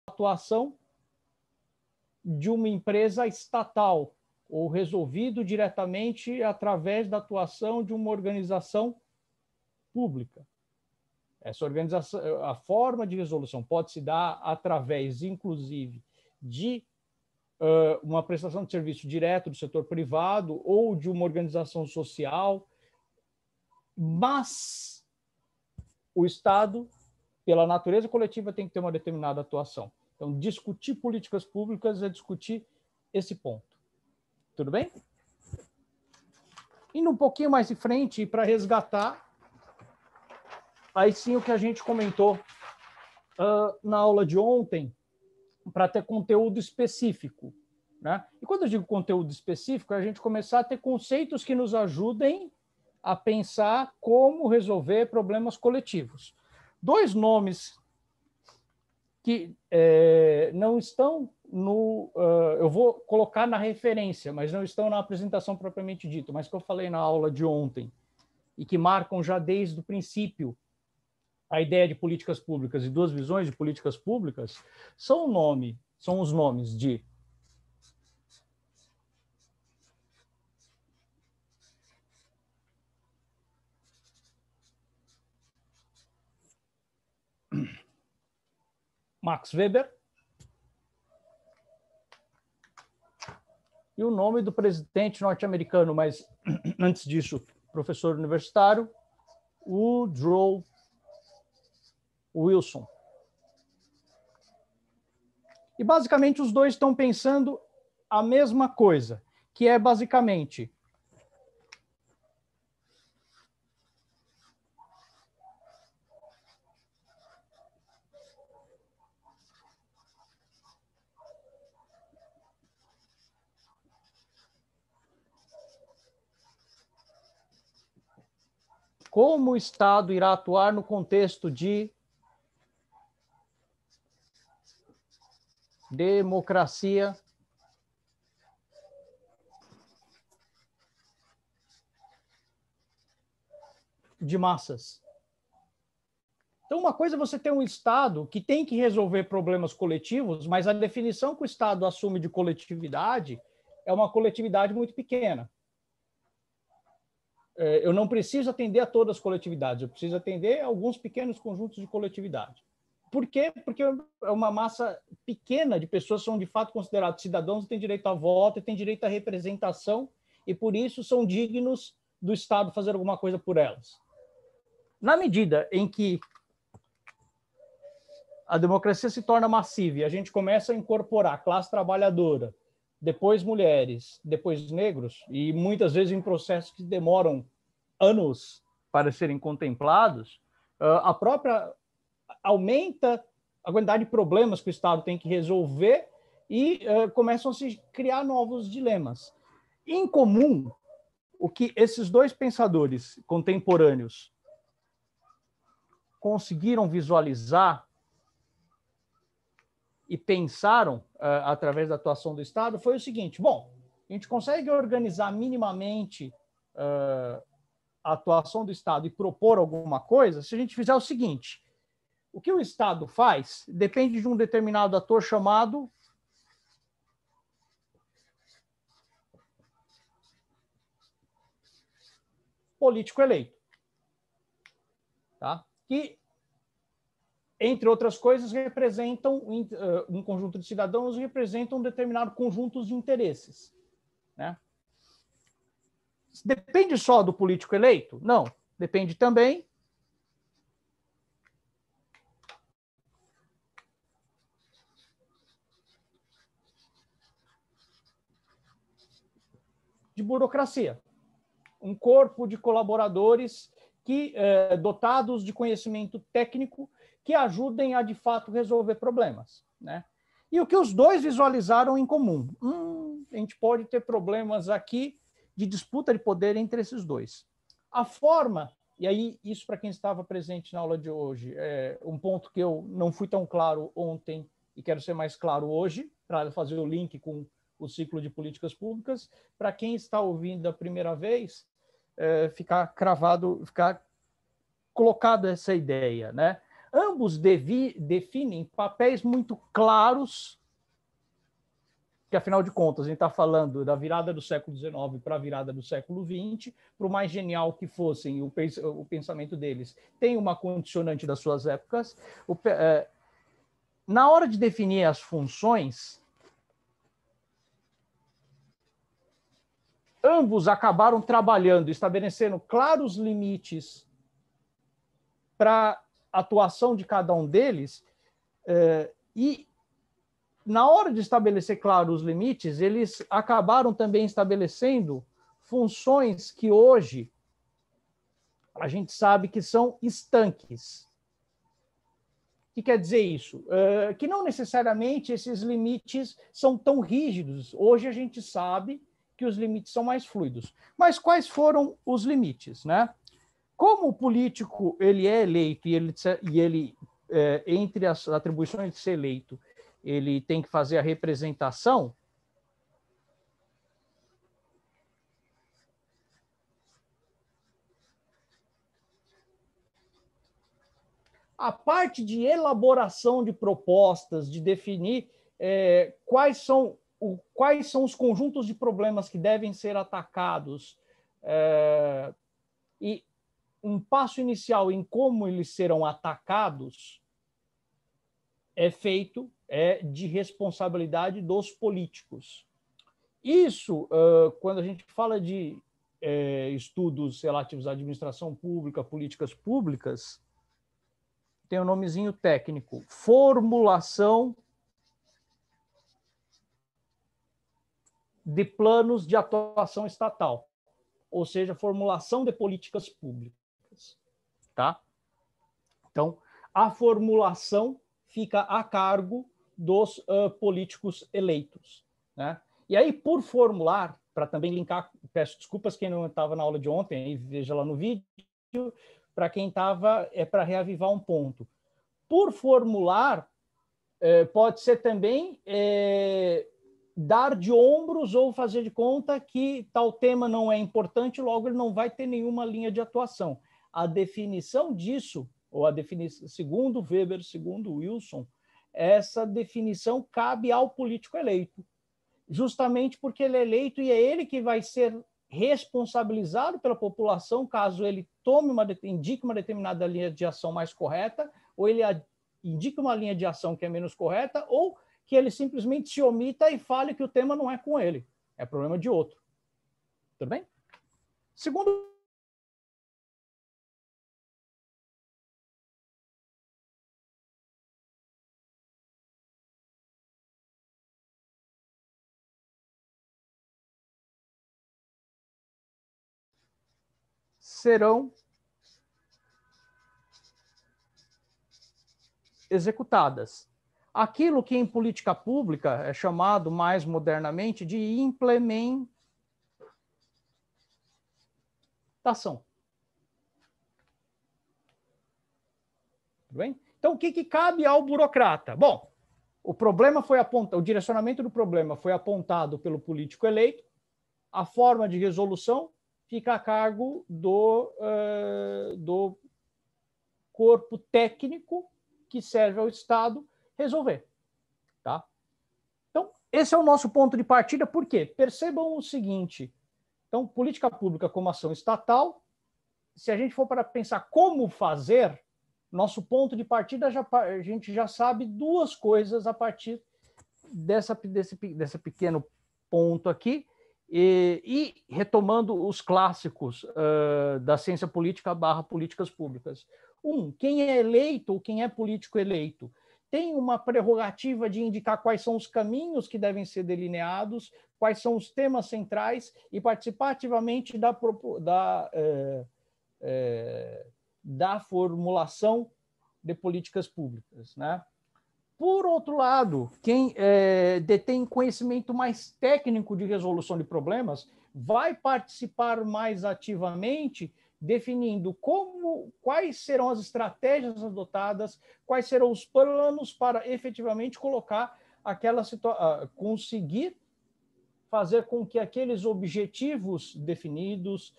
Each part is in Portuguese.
atuação de uma empresa estatal, ou resolvido diretamente através da atuação de uma organização pública. Essa organização, a forma de resolução pode se dar através, inclusive, de uma prestação de serviço direto do setor privado ou de uma organização social, mas o Estado, pela natureza coletiva, tem que ter uma determinada atuação. Então, discutir políticas públicas é discutir esse ponto. Tudo bem? Indo um pouquinho mais em frente, para resgatar, aí sim o que a gente comentou na aula de ontem, para ter conteúdo específico, né? E quando eu digo conteúdo específico, é a gente começar a ter conceitos que nos ajudem a pensar como resolver problemas coletivos. Dois nomes que não estão no... eu vou colocar na referência, mas não estão na apresentação propriamente dita, mas que eu falei na aula de ontem, e que marcam já desde o princípio a ideia de políticas públicas e duas visões de políticas públicas, são os nomes de Max Weber e o nome do presidente norte-americano, mas antes disso, professor universitário, Woodrow Wilson. E basicamente os dois estão pensando a mesma coisa, que é basicamente como o Estado irá atuar no contexto de democracia de massas. Então, uma coisa é você ter um Estado que tem que resolver problemas coletivos, mas a definição que o Estado assume de coletividade é uma coletividade muito pequena. Eu não preciso atender a todas as coletividades, eu preciso atender a alguns pequenos conjuntos de coletividade. Por quê? Porque é uma massa pequena de pessoas que são de fato considerados cidadãos, têm direito a voto, têm direito à representação e por isso são dignos do Estado fazer alguma coisa por elas. Na medida em que a democracia se torna massiva e a gente começa a incorporar a classe trabalhadora, depois mulheres, depois negros, e muitas vezes em processos que demoram anos para serem contemplados, a própria aumenta a quantidade de problemas que o Estado tem que resolver e começam a se criar novos dilemas. Em comum, o que esses dois pensadores contemporâneos conseguiram visualizar e pensaram através da atuação do Estado foi o seguinte: bom, a gente consegue organizar minimamente a atuação do Estado e propor alguma coisa se a gente fizer o seguinte: o que o Estado faz depende de um determinado ator chamado político eleito, tá? Que, entre outras coisas, representam um conjunto de cidadãos e representam um determinado conjunto de interesses, né? Depende só do político eleito? Não. Depende também de burocracia. Um corpo de colaboradores que, dotados de conhecimento técnico que ajudem a, de fato, resolver problemas, né? E o que os dois visualizaram em comum? A gente pode ter problemas aqui de disputa de poder entre esses dois. A forma, e aí isso para quem estava presente na aula de hoje, é um ponto que eu não fui tão claro ontem e quero ser mais claro hoje, para fazer o link com o ciclo de políticas públicas. Para quem está ouvindo a primeira vez, ficar cravado, ficar colocado essa ideia, né? Ambos definem papéis muito claros, que, afinal de contas, a gente está falando da virada do século XIX para a virada do século XX, por mais genial que fossem o pensamento deles, tem uma condicionante das suas épocas. Na hora de definir as funções, ambos acabaram trabalhando, estabelecendo claros limites para a atuação de cada um deles, e na hora de estabelecer, claro, os limites, eles acabaram também estabelecendo funções que hoje a gente sabe que são estanques. O que quer dizer isso? Que não necessariamente esses limites são tão rígidos. Hoje a gente sabe que os limites são mais fluidos. Mas quais foram os limites, né? Como o político ele é eleito e ele entre as atribuições de ser eleito, ele tem que fazer a representação, a parte de elaboração de propostas, de definir quais são os conjuntos de problemas que devem ser atacados, e um passo inicial em como eles serão atacados é de responsabilidade dos políticos. Isso, quando a gente fala de estudos relativos à administração pública, políticas públicas, tem um nomezinho técnico: formulação de planos de atuação estatal, ou seja, formulação de políticas públicas, tá? Então, a formulação fica a cargo dos políticos eleitos, né? E aí, por formular, para também linkar, peço desculpas quem não estava na aula de ontem, aí veja lá no vídeo, para quem estava, para reavivar um ponto. Por formular, pode ser também dar de ombros ou fazer de conta que tal tema não é importante, logo ele não vai ter nenhuma linha de atuação. A definição disso, ou a definição, segundo Weber, segundo Wilson, essa definição cabe ao político eleito, justamente porque ele é eleito e é ele que vai ser responsabilizado pela população caso ele indique uma determinada linha de ação mais correta, ou ele indique uma linha de ação que é menos correta, ou que ele simplesmente se omita e fale que o tema não é com ele, é problema de outro. Tudo bem? Segundo, serão executadas. Aquilo que em política pública é chamado mais modernamente de implementação. Tudo bem? Então, o que cabe ao burocrata? Bom, o problema foi apontado, o direcionamento do problema foi apontado pelo político eleito, a forma de resolução fica a cargo do corpo técnico que serve ao Estado resolver. Tá? Então, esse é o nosso ponto de partida, por quê? Percebam o seguinte: então, política pública como ação estatal, se a gente for para pensar como fazer, nosso ponto de partida, a gente já sabe duas coisas a partir desse pequeno ponto aqui, e retomando os clássicos da ciência política / políticas públicas. Quem é eleito ou quem é político eleito tem uma prerrogativa de indicar quais são os caminhos que devem ser delineados, quais são os temas centrais e participar ativamente da formulação de políticas públicas, né? Por outro lado, quem detém conhecimento mais técnico de resolução de problemas vai participar mais ativamente, definindo quais serão as estratégias adotadas, quais serão os planos para efetivamente colocar conseguir fazer com que aqueles objetivos definidos,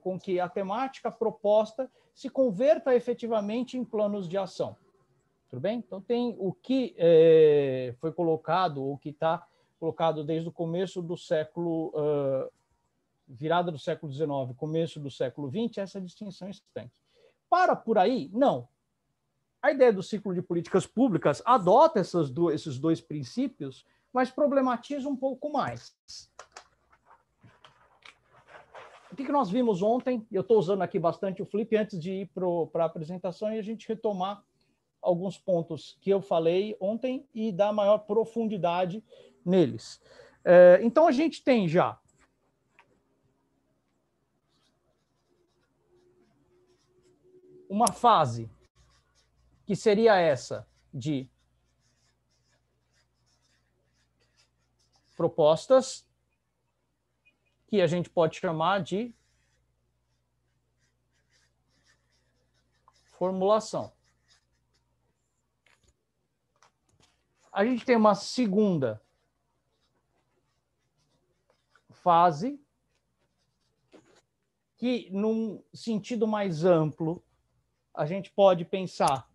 com que a temática proposta se converta efetivamente em planos de ação. Tudo bem? Então, tem o que foi colocado, ou que está colocado desde o começo do século, virada do século XIX, começo do século XX, essa distinção estanque. Para por aí? Não. A ideia do ciclo de políticas públicas adota esses dois princípios, mas problematiza um pouco mais. O que nós vimos ontem? Eu estou usando aqui bastante o Flip antes de ir para a apresentação e a gente retomar alguns pontos que eu falei ontem e dar maior profundidade neles. Então, a gente tem já uma fase que seria essa de propostas, que a gente pode chamar de formulação. A gente tem uma segunda fase, que, num sentido mais amplo, a gente pode pensar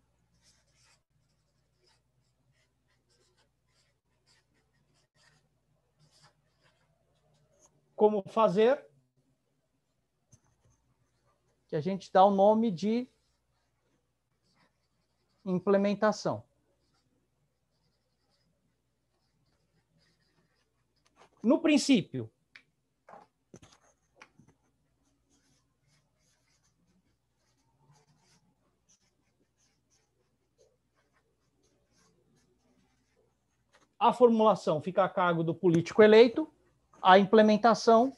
como fazer, que a gente dá o nome de implementação. No princípio, a formulação fica a cargo do político eleito, a implementação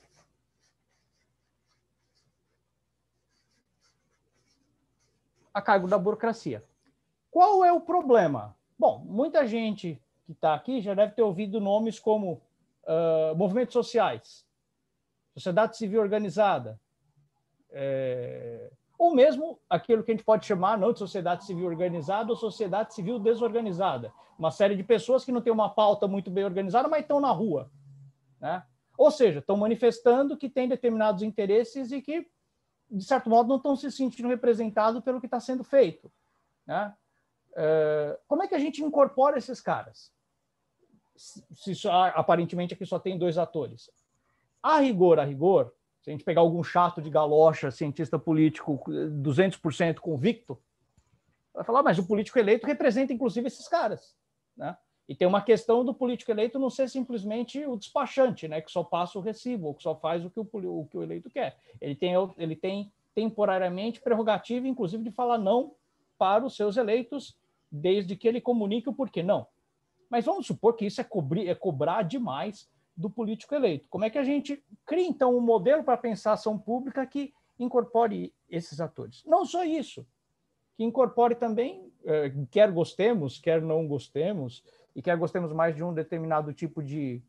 a cargo da burocracia. Qual é o problema? Bom, muita gente que está aqui já deve ter ouvido nomes como movimentos sociais, sociedade civil organizada, ou mesmo aquilo que a gente pode chamar não de sociedade civil organizada ou sociedade civil desorganizada. Uma série de pessoas que não têm uma pauta muito bem organizada, mas estão na rua, né? Ou seja, estão manifestando que têm determinados interesses e que, de certo modo, não estão se sentindo representados pelo que está sendo feito, né? Como é que a gente incorpora esses caras? Aparentemente aqui só tem dois atores. A rigor, se a gente pegar algum chato de galocha, cientista político 200% convicto, vai falar, mas o político eleito representa inclusive esses caras, né? E tem uma questão do político eleito não ser simplesmente o despachante, né, que só passa o recibo, ou que só faz o que o eleito quer. Ele tem temporariamente prerrogativa, inclusive, de falar não para os seus eleitos, desde que ele comunique o porquê não. Mas vamos supor que isso é cobrar demais do político eleito. Como é que a gente cria, então, um modelo para pensar ação pública que incorpore esses atores? Não só isso, que incorpore também, quer gostemos, quer não gostemos, e quer gostemos mais de um determinado tipo de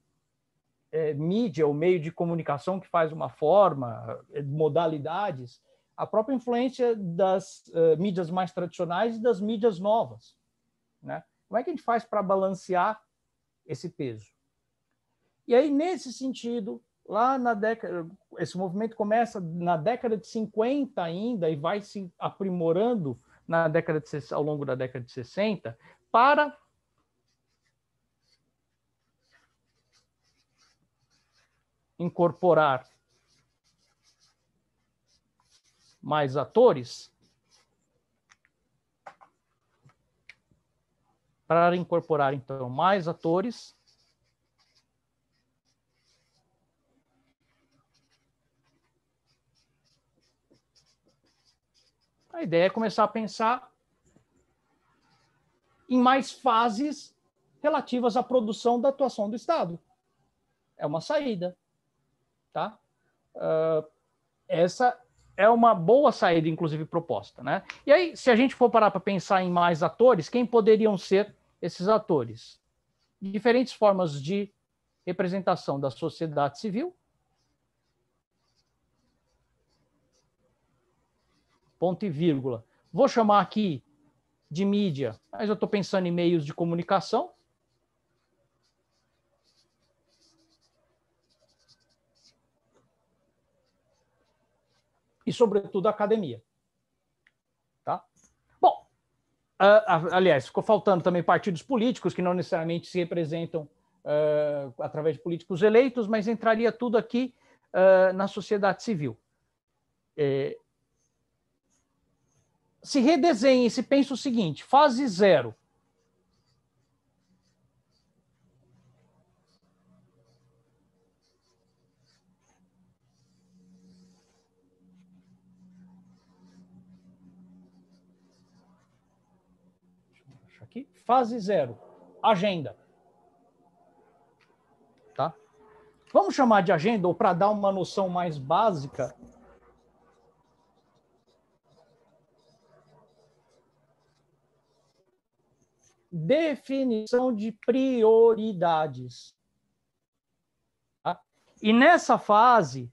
mídia ou meio de comunicação que faz uma forma, modalidades, a própria influência das mídias mais tradicionais e das mídias novas, né? Como é que a gente faz para balancear esse peso? E aí, nesse sentido, lá na década, esse movimento começa na década de 50 ainda e vai se aprimorando ao longo da década de 60 para incorporar mais atores, para incorporar, então, mais atores, a ideia é começar a pensar em mais fases relativas à produção da atuação do Estado. É uma saída, tá? Essa é uma boa saída, inclusive, proposta, né? E aí, se a gente for parar para pensar em mais atores, quem poderiam ser esses atores? Diferentes formas de representação da sociedade civil, ponto e vírgula. Vou chamar aqui de mídia, mas eu estou pensando em meios de comunicação. e, sobretudo, a academia. Tá? Bom, aliás, ficou faltando também partidos políticos que não necessariamente se representam através de políticos eleitos, mas entraria tudo aqui na sociedade civil. Se redesenha e se pensa o seguinte, fase 0. Aqui, fase 0, agenda. Tá? Vamos chamar de agenda, ou para dar uma noção mais básica, definição de prioridades. Tá? E nessa fase,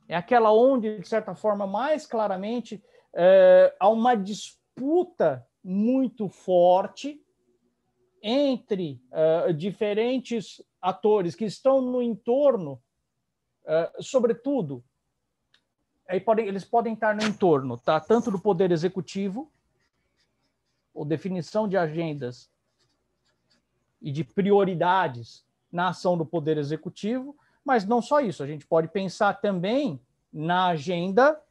é aquela onde, de certa forma, mais claramente, há uma disputa muito forte entre diferentes atores que estão no entorno, sobretudo, eles podem estar no entorno, tá? Tanto do poder executivo, ou definição de agendas e de prioridades na ação do poder executivo, mas não só isso, a gente pode pensar também na agenda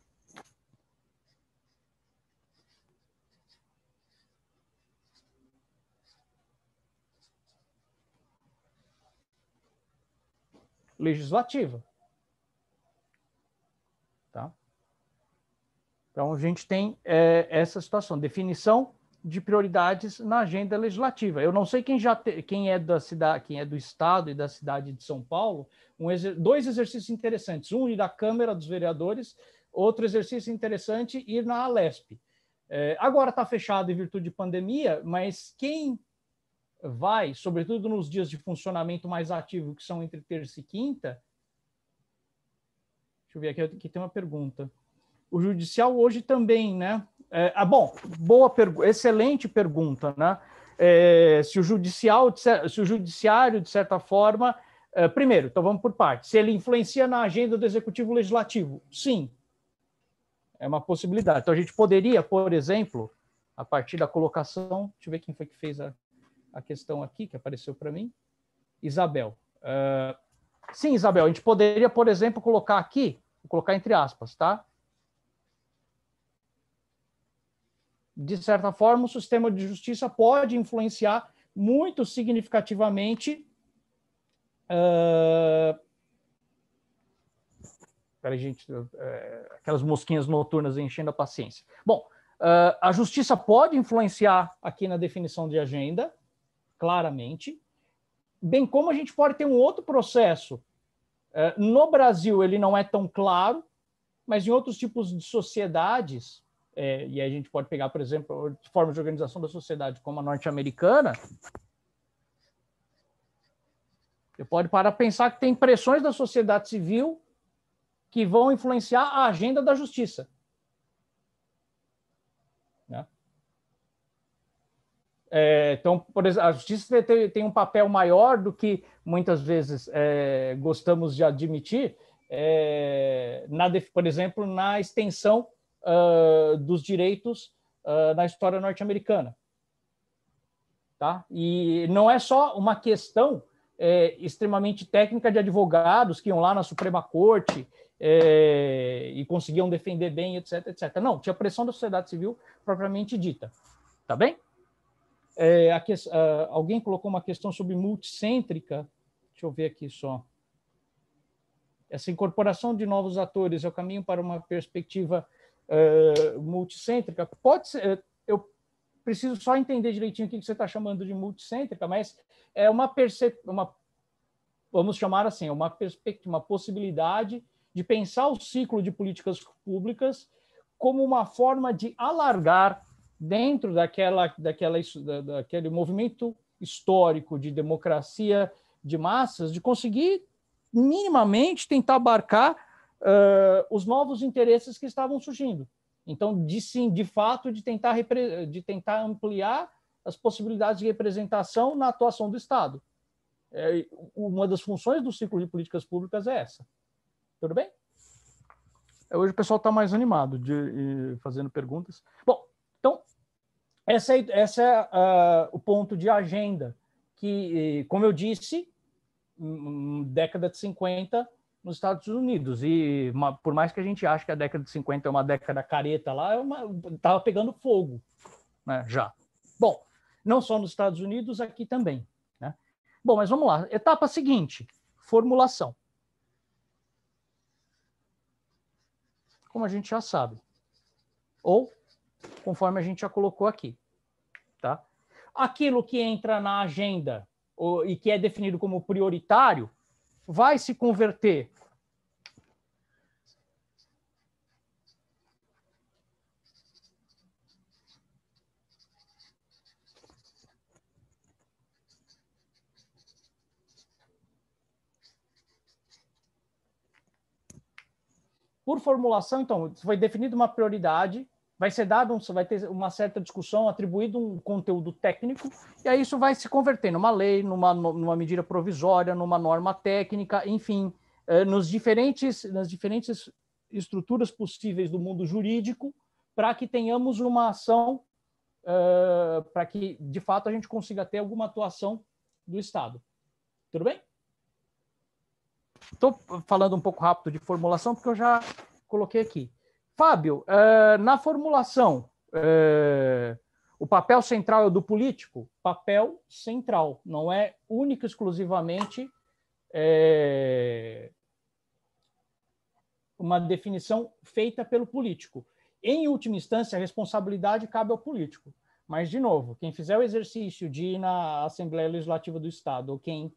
legislativa. Tá? Então, a gente tem essa situação, definição de prioridades na agenda legislativa. Eu não sei quem é da cidade, quem é do estado e da cidade de São Paulo, dois exercícios interessantes, um ir da Câmara dos Vereadores, outro exercício interessante ir na Alesp. Agora está fechado em virtude de pandemia, mas quem vai, sobretudo nos dias de funcionamento mais ativo, que são entre terça e quinta, deixa eu ver aqui tem uma pergunta. O judicial hoje também, né? Bom, excelente pergunta, né? Se o judiciário, de certa forma, primeiro, então vamos por partes. Se ele influencia na agenda do executivo legislativo, sim, é uma possibilidade. Então a gente poderia, por exemplo, a partir da colocação, deixa eu ver quem foi que fez a questão aqui que apareceu para mim, Isabel. Sim, Isabel, a gente poderia, por exemplo, colocar aqui, vou colocar entre aspas, tá? De certa forma, o sistema de justiça pode influenciar muito significativamente. Peraí, gente, aquelas mosquinhas noturnas enchendo a paciência. Bom, a justiça pode influenciar aqui na definição de agenda, claramente, bem como a gente pode ter um outro processo. No Brasil, ele não é tão claro, mas em outros tipos de sociedades, e a gente pode pegar, por exemplo, formas de organização da sociedade como a norte-americana, você pode parar para pensar que tem pressões da sociedade civil que vão influenciar a agenda da justiça. Né? Então, por exemplo, a justiça tem um papel maior do que muitas vezes gostamos de admitir, por exemplo, na extensão dos direitos na história norte-americana. Tá? E não é só uma questão extremamente técnica de advogados que iam lá na Suprema Corte e conseguiam defender bem, etc, etc. Não, tinha pressão da sociedade civil propriamente dita. Tá bem? Alguém colocou uma questão sobre multicêntrica. Deixa eu ver aqui só. Essa incorporação de novos atores é o caminho para uma perspectiva multicêntrica? Pode ser. Eu preciso só entender direitinho o que você está chamando de multicêntrica, mas é vamos chamar assim, uma perspectiva, uma possibilidade de pensar o ciclo de políticas públicas como uma forma de alargar dentro daquele movimento histórico de democracia de massas, de conseguir minimamente tentar abarcar os novos interesses que estavam surgindo. Então, de fato, de tentar ampliar as possibilidades de representação na atuação do Estado. uma das funções do ciclo de políticas públicas é essa. Tudo bem? Hoje o pessoal está mais animado fazendo perguntas. Bom, então, essa é o ponto de agenda, que, como eu disse, década de 50 nos Estados Unidos, e por mais que a gente ache que a década de 50 é uma década careta lá, estava pegando fogo, né, já. Bom, não só nos Estados Unidos, aqui também, né? Bom, mas vamos lá. Etapa seguinte, formulação. Como a gente já sabe, ou conforme a gente já colocou aqui, tá? Aquilo que entra na agenda e que é definido como prioritário vai se converter por formulação. Então, foi definida uma prioridade, vai ter uma certa discussão, atribuído um conteúdo técnico, e aí isso vai se converter numa lei, numa medida provisória, numa norma técnica, enfim, nas diferentes estruturas possíveis do mundo jurídico, para que tenhamos uma ação, para que, de fato, a gente consiga ter alguma atuação do Estado. Tudo bem? Estou falando um pouco rápido de formulação, porque eu já coloquei aqui. Fábio, na formulação, o papel central é do político? Papel central, não é única e exclusivamente uma definição feita pelo político. Em última instância, a responsabilidade cabe ao político. Mas, de novo, quem fizer o exercício de ir na Assembleia Legislativa do Estado, ou quem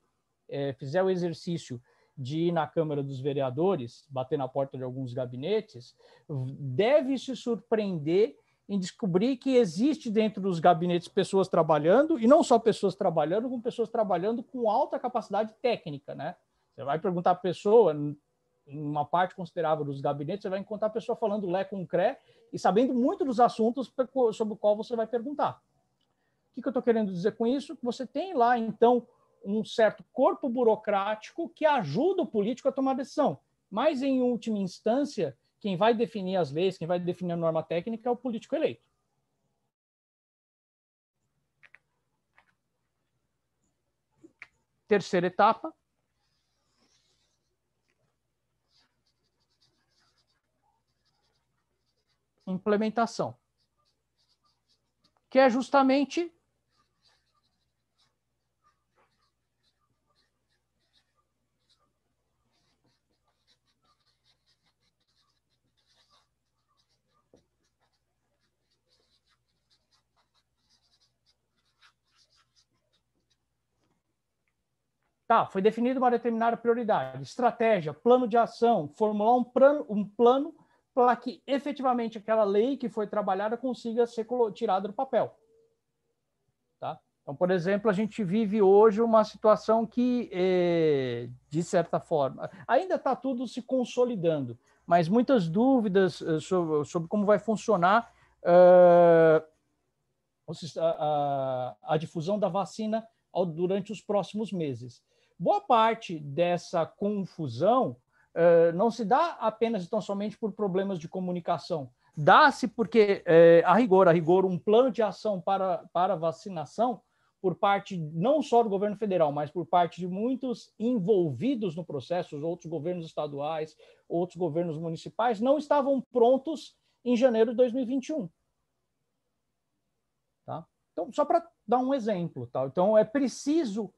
fizer o exercício de ir na Câmara dos Vereadores, bater na porta de alguns gabinetes, deve se surpreender em descobrir que existe dentro dos gabinetes pessoas trabalhando, e não só pessoas trabalhando, como pessoas trabalhando com alta capacidade técnica, né? Você vai perguntar a pessoa, em uma parte considerável dos gabinetes, você vai encontrar a pessoa falando lé com cré e sabendo muito dos assuntos sobre o qual você vai perguntar. O que eu estou querendo dizer com isso? Você tem lá, então, um certo corpo burocrático que ajuda o político a tomar decisão. Mas, em última instância, quem vai definir as leis, quem vai definir a norma técnica é o político eleito. Terceira etapa. Implementação. Que é justamente foi definida uma determinada prioridade, estratégia, plano de ação, formular um plano para que efetivamente aquela lei que foi trabalhada consiga ser tirada do papel. Tá? Então, por exemplo, a gente vive hoje uma situação que, de certa forma, ainda está tudo se consolidando, mas muitas dúvidas sobre como vai funcionar a difusão da vacina durante os próximos meses. Boa parte dessa confusão não se dá apenas e tão somente por problemas de comunicação. Dá-se porque, a rigor, um plano de ação para vacinação, por parte não só do governo federal, mas por parte de muitos envolvidos no processo, outros governos estaduais, outros governos municipais, não estavam prontos em janeiro de 2021. Tá? Então, só para dar um exemplo. Tá? Então, é preciso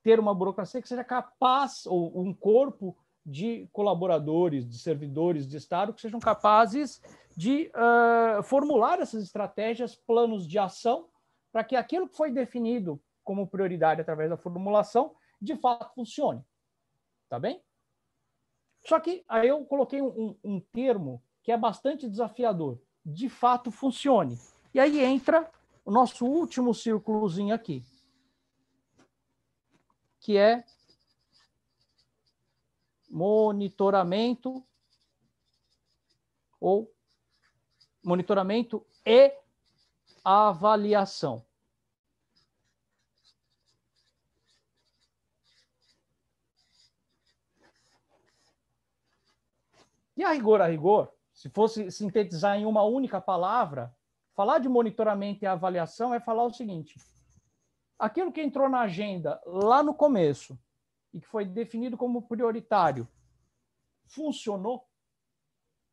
ter uma burocracia que seja capaz, ou um corpo de colaboradores, de servidores de Estado, que sejam capazes de formular essas estratégias, planos de ação, para que aquilo que foi definido como prioridade através da formulação, de fato funcione. Tá bem? Só que aí eu coloquei um termo que é bastante desafiador. De fato funcione. E aí entra o nosso último círculozinho aqui, que é monitoramento e avaliação. E a rigor, se fosse sintetizar em uma única palavra, falar de monitoramento e avaliação é falar o seguinte: aquilo que entrou na agenda lá no começo e que foi definido como prioritário, funcionou?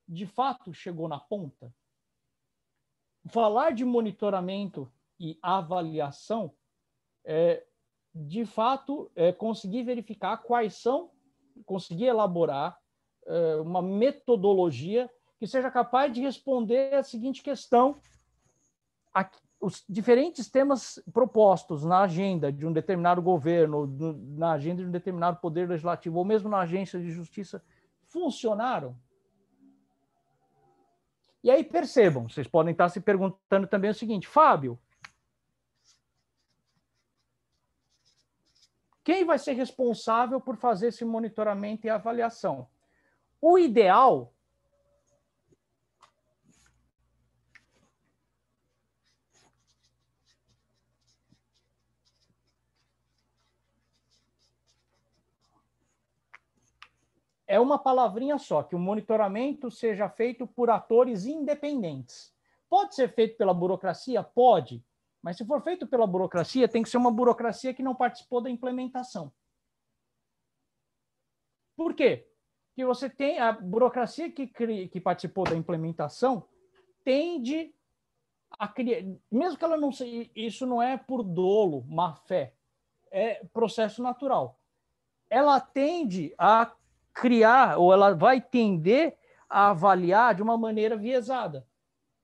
De fato, chegou na ponta? Falar de monitoramento e avaliação de fato, conseguir verificar quais são, conseguir elaborar uma metodologia que seja capaz de responder a seguinte questão: os diferentes temas propostos na agenda de um determinado governo, na agenda de um determinado poder legislativo, ou mesmo na agência de justiça, funcionaram? E aí percebam, vocês podem estar se perguntando também o seguinte: Fábio, quem vai ser responsável por fazer esse monitoramento e avaliação? O ideal é uma palavrinha só, que o monitoramento seja feito por atores independentes. Pode ser feito pela burocracia? Pode. Mas se for feito pela burocracia, tem que ser uma burocracia que não participou da implementação. Por quê? Porque você tem a burocracia que participou da implementação tende a criar, mesmo que ela não seja, isso não é por dolo, má fé, é processo natural. Ela tende a criar, ou ela vai tender a avaliar de uma maneira viesada,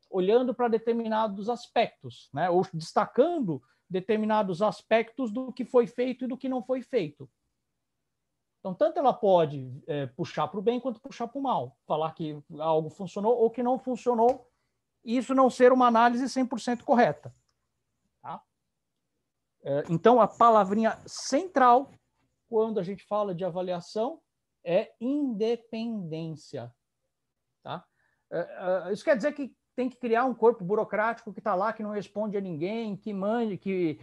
olhando para determinados aspectos, né? Ou destacando determinados aspectos do que foi feito e do que não foi feito. Então, tanto ela pode puxar para o bem quanto puxar para o mal, falar que algo funcionou ou que não funcionou, e isso não ser uma análise 100% correta. Tá? Então, a palavrinha central, quando a gente fala de avaliação, é independência. Tá? Isso quer dizer que tem que criar um corpo burocrático que está lá, que não responde a ninguém, que mande, que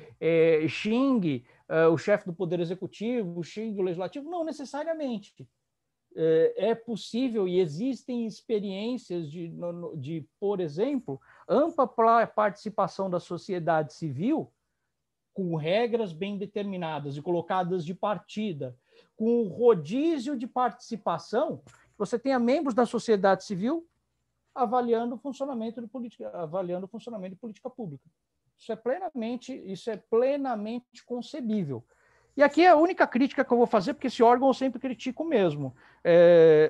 xingue o chefe do Poder Executivo, xingue o Legislativo? Não necessariamente. É possível e existem experiências de, por exemplo, ampla participação da sociedade civil, com regras bem determinadas e colocadas de partida, com rodízio de participação. Você tenha membros da sociedade civil avaliando o funcionamento de política pública. Isso é plenamente concebível. E aqui é a única crítica que eu vou fazer, porque esse órgão eu sempre critico mesmo.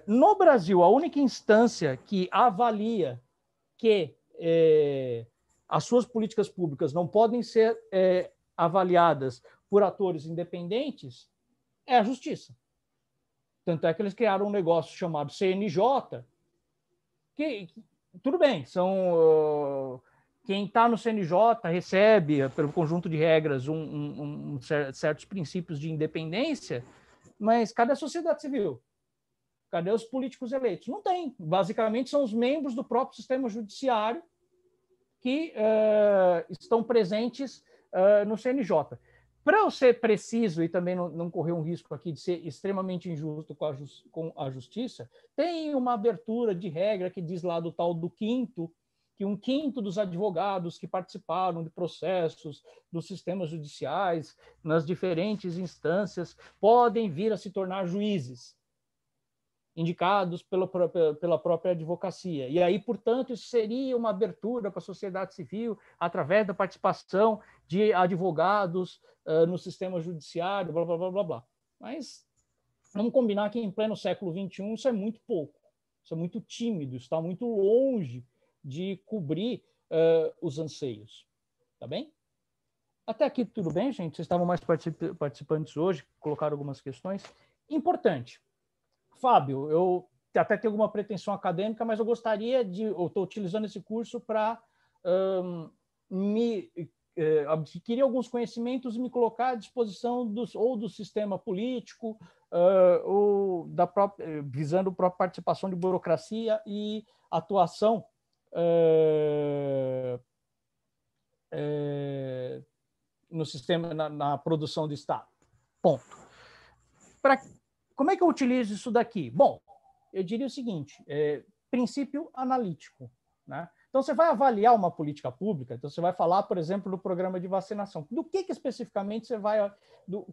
No Brasil, a única instância que avalia que as suas políticas públicas não podem ser avaliadas por atores independentes é a Justiça. Tanto é que eles criaram um negócio chamado CNJ, que tudo bem, quem está no CNJ recebe, pelo conjunto de regras, certos princípios de independência, mas cadê a sociedade civil? Cadê os políticos eleitos? Não tem. Basicamente, são os membros do próprio sistema judiciário que estão presentes no CNJ. Para eu ser preciso e também não correr um risco aqui de ser extremamente injusto com a justiça, tem uma abertura de regra que diz lá do tal do quinto, que 1/5 dos advogados que participaram de processos dos sistemas judiciais, nas diferentes instâncias, podem vir a se tornar juízes, indicados pela própria advocacia. E aí, portanto, isso seria uma abertura para a sociedade civil através da participação de advogados no sistema judiciário, blá, blá, blá, blá, blá. Mas vamos combinar que em pleno século XXI isso é muito pouco, isso é muito tímido, está muito longe de cobrir os anseios. Tá bem? Até aqui tudo bem, gente? Vocês estavam mais participantes hoje, colocaram algumas questões. Importante. Fábio, eu até tenho alguma pretensão acadêmica, mas eu gostaria eu estou utilizando esse curso para adquirir alguns conhecimentos e me colocar à disposição do sistema político, ou visando a própria participação de burocracia e atuação no sistema, na produção do Estado. Ponto. Como é que eu utilizo isso daqui? Bom, eu diria o seguinte, princípio analítico, né? Então, você vai avaliar uma política pública, então você vai falar, por exemplo, do programa de vacinação. Do que especificamente você vai,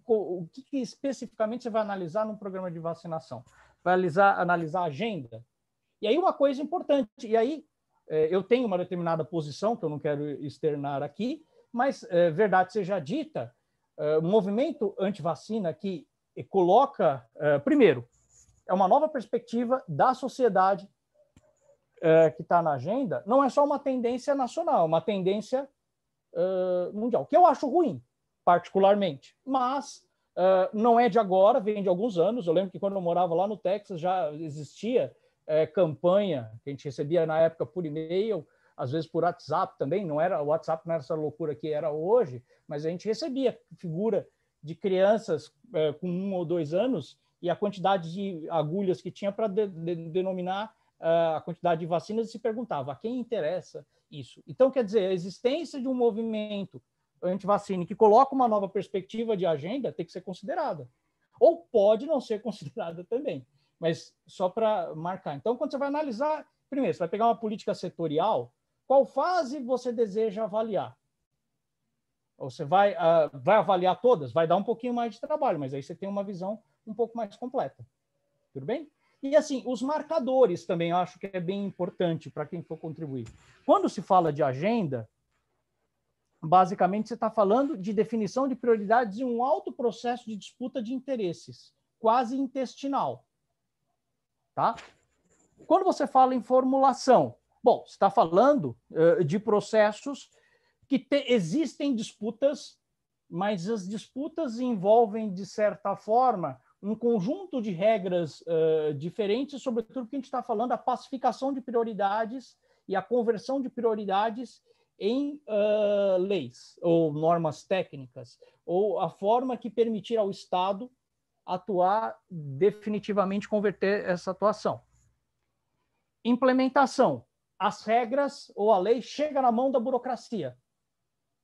o que especificamente você vai analisar num programa de vacinação? Vai analisar a agenda? E aí uma coisa importante, e aí eu tenho uma determinada posição, que eu não quero externar aqui, mas, verdade seja dita, o movimento anti-vacina que coloca, primeiro, é uma nova perspectiva da sociedade que está na agenda, não é só uma tendência nacional, é uma tendência mundial, que eu acho ruim, particularmente, mas não é de agora, vem de alguns anos. Eu lembro que quando eu morava lá no Texas já existia campanha que a gente recebia na época por e-mail, às vezes por WhatsApp também, o WhatsApp não era essa loucura que era hoje, mas a gente recebia figura de crianças com 1 ou 2 anos e a quantidade de agulhas que tinha para denominar a quantidade de vacinas e se perguntava a quem interessa isso. Então, quer dizer, a existência de um movimento anti-vacina que coloca uma nova perspectiva de agenda tem que ser considerada. Ou pode não ser considerada também, mas só para marcar. Então, quando você vai analisar, primeiro, você vai pegar uma política setorial, qual fase você deseja avaliar? Ou você vai avaliar todas? Vai dar um pouquinho mais de trabalho, mas aí você tem uma visão um pouco mais completa. Tudo bem? E, assim, os marcadores também eu acho que é bem importante para quem for contribuir. Quando se fala de agenda, basicamente você está falando de definição de prioridades em um alto processo de disputa de interesses, quase intestinal. Tá? Quando você fala em formulação, bom, você está falando de processos que existem disputas, mas as disputas envolvem, de certa forma, um conjunto de regras diferentes, sobretudo porque a gente está falando da pacificação de prioridades e a conversão de prioridades em leis ou normas técnicas, ou a forma que permitir ao Estado atuar, definitivamente converter essa atuação. Implementação. As regras ou a lei chega na mão da burocracia.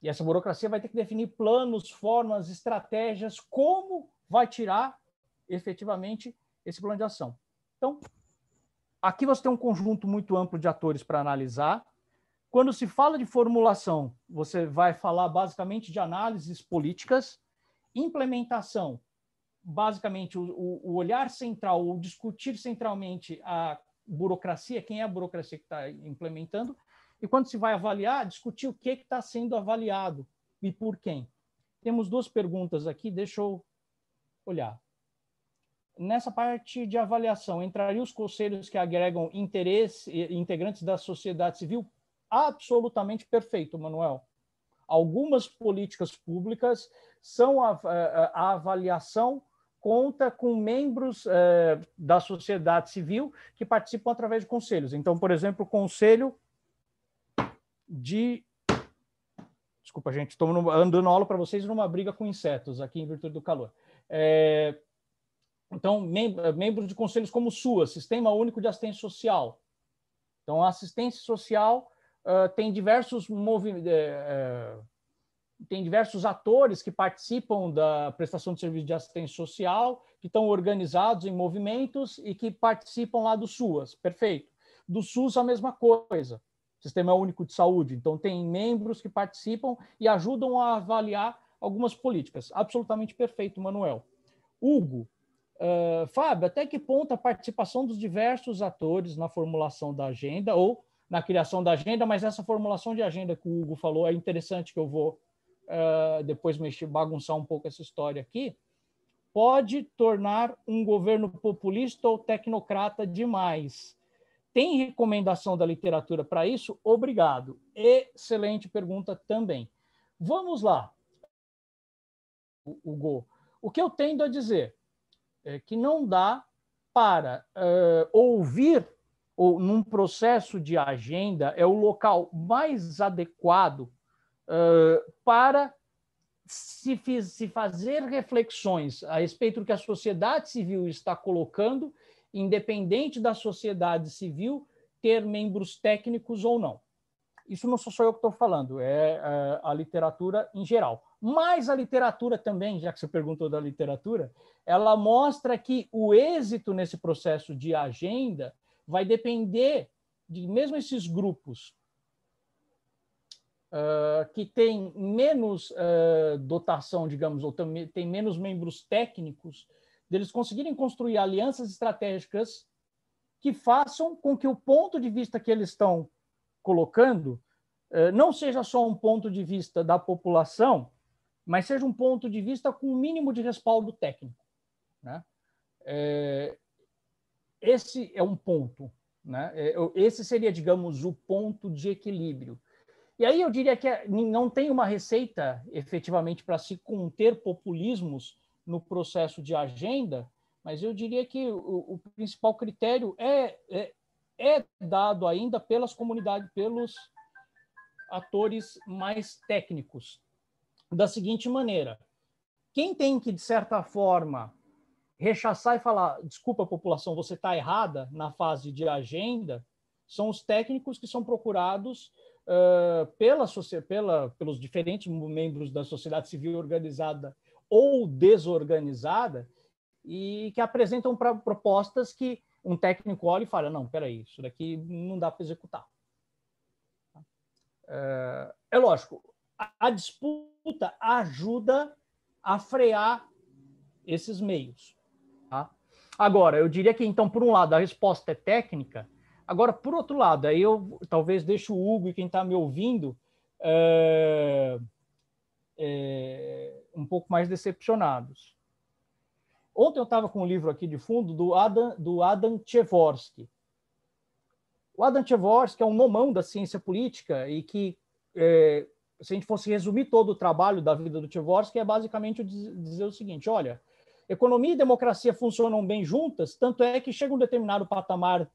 E essa burocracia vai ter que definir planos, formas, estratégias, como vai tirar efetivamente esse plano de ação. Então, aqui você tem um conjunto muito amplo de atores para analisar. Quando se fala de formulação, você vai falar basicamente de análises políticas. Implementação, basicamente o olhar central, o discutir centralmente a burocracia, quem é a burocracia que está implementando. E quando se vai avaliar, discutir o que está sendo avaliado e por quem. Temos 2 perguntas aqui, deixa eu olhar. Nessa parte de avaliação, entrariam os conselhos que agregam integrantes da sociedade civil? Absolutamente perfeito, Manuel. Algumas políticas públicas são a avaliação conta com membros da sociedade civil que participam através de conselhos. Então, por exemplo, o conselho de... Desculpa, gente, estou dando aula para vocês numa briga com insetos aqui em virtude do calor. Então, membros de conselhos como o SUAS, Sistema Único de Assistência Social. Então, a assistência social tem diversos atores que participam da prestação de serviço de assistência social, que estão organizados em movimentos e que participam lá do SUAS. Perfeito. Do SUS, a mesma coisa. Sistema Único de Saúde. Então, tem membros que participam e ajudam a avaliar algumas políticas. Absolutamente perfeito, Manuel. Hugo, Fábio, até que ponto a participação dos diversos atores na formulação da agenda ou na criação da agenda, mas essa formulação de agenda que o Hugo falou é interessante, que eu vou depois bagunçar um pouco essa história aqui, pode tornar um governo populista ou tecnocrata demais. Tem recomendação da literatura para isso? Obrigado. Excelente pergunta também. Vamos lá, Hugo. O que eu tendo a dizer é que não dá para ouvir, ou num processo de agenda, é o local mais adequado para se fazer reflexões a respeito do que a sociedade civil está colocando, independente da sociedade civil ter membros técnicos ou não. Isso não sou eu que estou falando, é a literatura em geral. Mas a literatura também, já que você perguntou da literatura, ela mostra que o êxito nesse processo de agenda vai depender de mesmo esses grupos que têm menos dotação, digamos, ou têm menos membros técnicos, deles conseguirem construir alianças estratégicas que façam com que o ponto de vista que eles estão colocando não seja só um ponto de vista da população, mas seja um ponto de vista com o mínimo de respaldo técnico, né? Esse é um ponto, né? Esse seria, digamos, o ponto de equilíbrio. E aí eu diria que não tem uma receita, efetivamente, para se conter populismos no processo de agenda, mas eu diria que o principal critério é dado ainda pelas comunidades, pelos atores mais técnicos, da seguinte maneira: quem tem que, de certa forma, rechaçar e falar, desculpa, população, você está errada na fase de agenda, são os técnicos que são procurados pelos diferentes membros da sociedade civil organizada ou desorganizada e que apresentam propostas que um técnico olha e fala, não, peraí, isso daqui não dá para executar. É lógico, a disputa ajuda a frear esses meios. Tá? Agora, eu diria que, então, por um lado, a resposta é técnica. Agora, por outro lado, aí eu talvez deixe o Hugo e quem está me ouvindo um pouco mais decepcionados. Ontem eu estava com um livro aqui de fundo do Adam Tversky. O Adam Tversky é um nomão da ciência política e que, se a gente fosse resumir todo o trabalho da vida do Tversky, é basicamente dizer o seguinte, olha, economia e democracia funcionam bem juntas, tanto é que chega um determinado patamar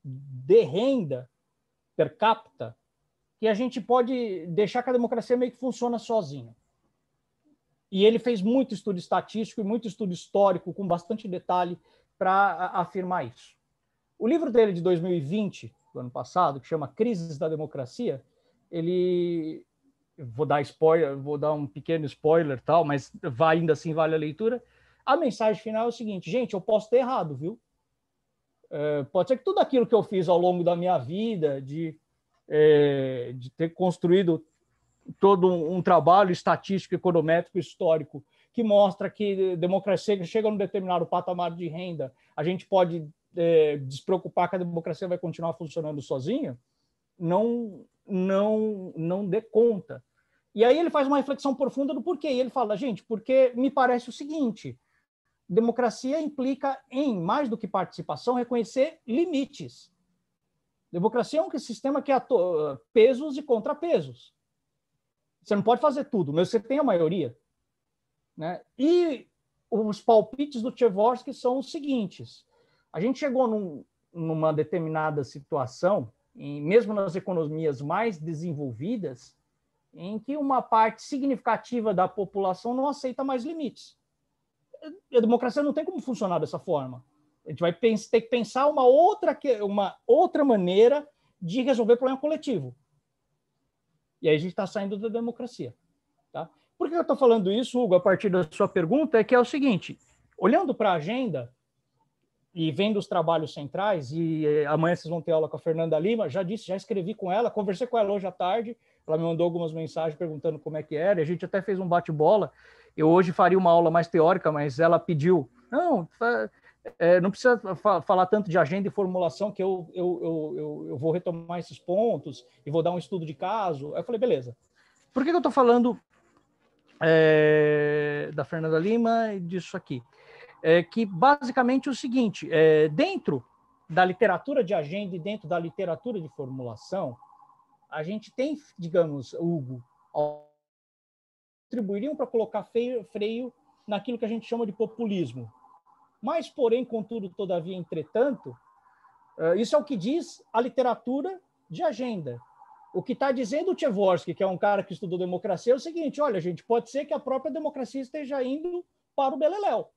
de renda per capita que a gente pode deixar que a democracia meio que funciona sozinha. E ele fez muito estudo estatístico e muito estudo histórico com bastante detalhe para afirmar isso. O livro dele de 2020, do ano passado, que chama Crises da Democracia, ele... Vou dar spoiler, vou dar um pequeno spoiler, tal, mas ainda assim vale a leitura. A mensagem final é o seguinte, gente, eu posso ter errado, viu? Pode ser que tudo aquilo que eu fiz ao longo da minha vida, de ter construído todo um trabalho estatístico, econométrico, histórico, que mostra que democracia chega a um determinado patamar de renda, a gente pode despreocupar que a democracia vai continuar funcionando sozinha, não dê conta. E aí ele faz uma reflexão profunda do porquê. E ele fala, gente, porque me parece o seguinte, democracia implica em, mais do que participação, reconhecer limites. Democracia é um sistema que atua pesos e contrapesos. Você não pode fazer tudo, mas você tem a maioria. Né? E os palpites do Tversky são os seguintes. A gente chegou numa determinada situação, mesmo nas economias mais desenvolvidas, em que uma parte significativa da população não aceita mais limites. A democracia não tem como funcionar dessa forma. A gente vai ter que pensar uma outra maneira de resolver o problema coletivo. E aí a gente está saindo da democracia. Tá? Por que eu estou falando isso, Hugo, a partir da sua pergunta? É que é o seguinte, olhando para a agenda e vendo os trabalhos centrais, e amanhã vocês vão ter aula com a Fernanda Lima, já escrevi com ela, conversei com ela hoje à tarde, ela me mandou algumas mensagens perguntando como é que era, e a gente até fez um bate-bola. Eu hoje faria uma aula mais teórica, mas ela pediu, não precisa falar tanto de agenda e formulação, que eu vou retomar esses pontos e vou dar um estudo de caso. Aí eu falei, beleza. Por que eu estou falando da Fernanda Lima e disso aqui? Que basicamente é o seguinte, dentro da literatura de agenda e dentro da literatura de formulação, a gente tem, digamos, Hugo, contribuiriam para colocar freio naquilo que a gente chama de populismo. Mas, porém, contudo, todavia, entretanto, isso é o que diz a literatura de agenda. O que está dizendo o Tversky, que é um cara que estudou democracia, é o seguinte, olha, gente, pode ser que a própria democracia esteja indo para o beleléu.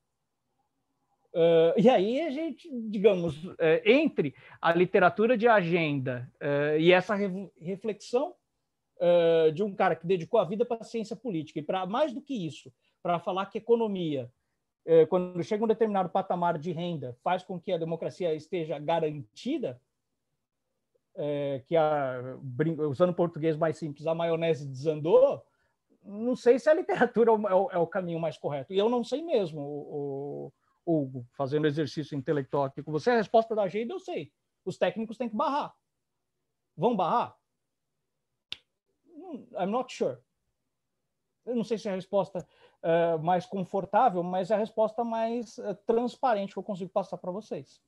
E aí a gente, digamos, entre a literatura de agenda e essa reflexão de um cara que dedicou a vida para a ciência política, e para mais do que isso, para falar que economia, quando chega um determinado patamar de renda, faz com que a democracia esteja garantida, usando português mais simples, a maionese desandou, não sei se a literatura é o caminho mais correto. E eu não sei mesmo, Hugo, fazendo exercício intelectual aqui com você, a resposta da agenda eu sei. Os técnicos têm que barrar. Vão barrar? I'm not sure. Eu não sei se é a resposta mais confortável, mas é a resposta mais transparente que eu consigo passar para vocês.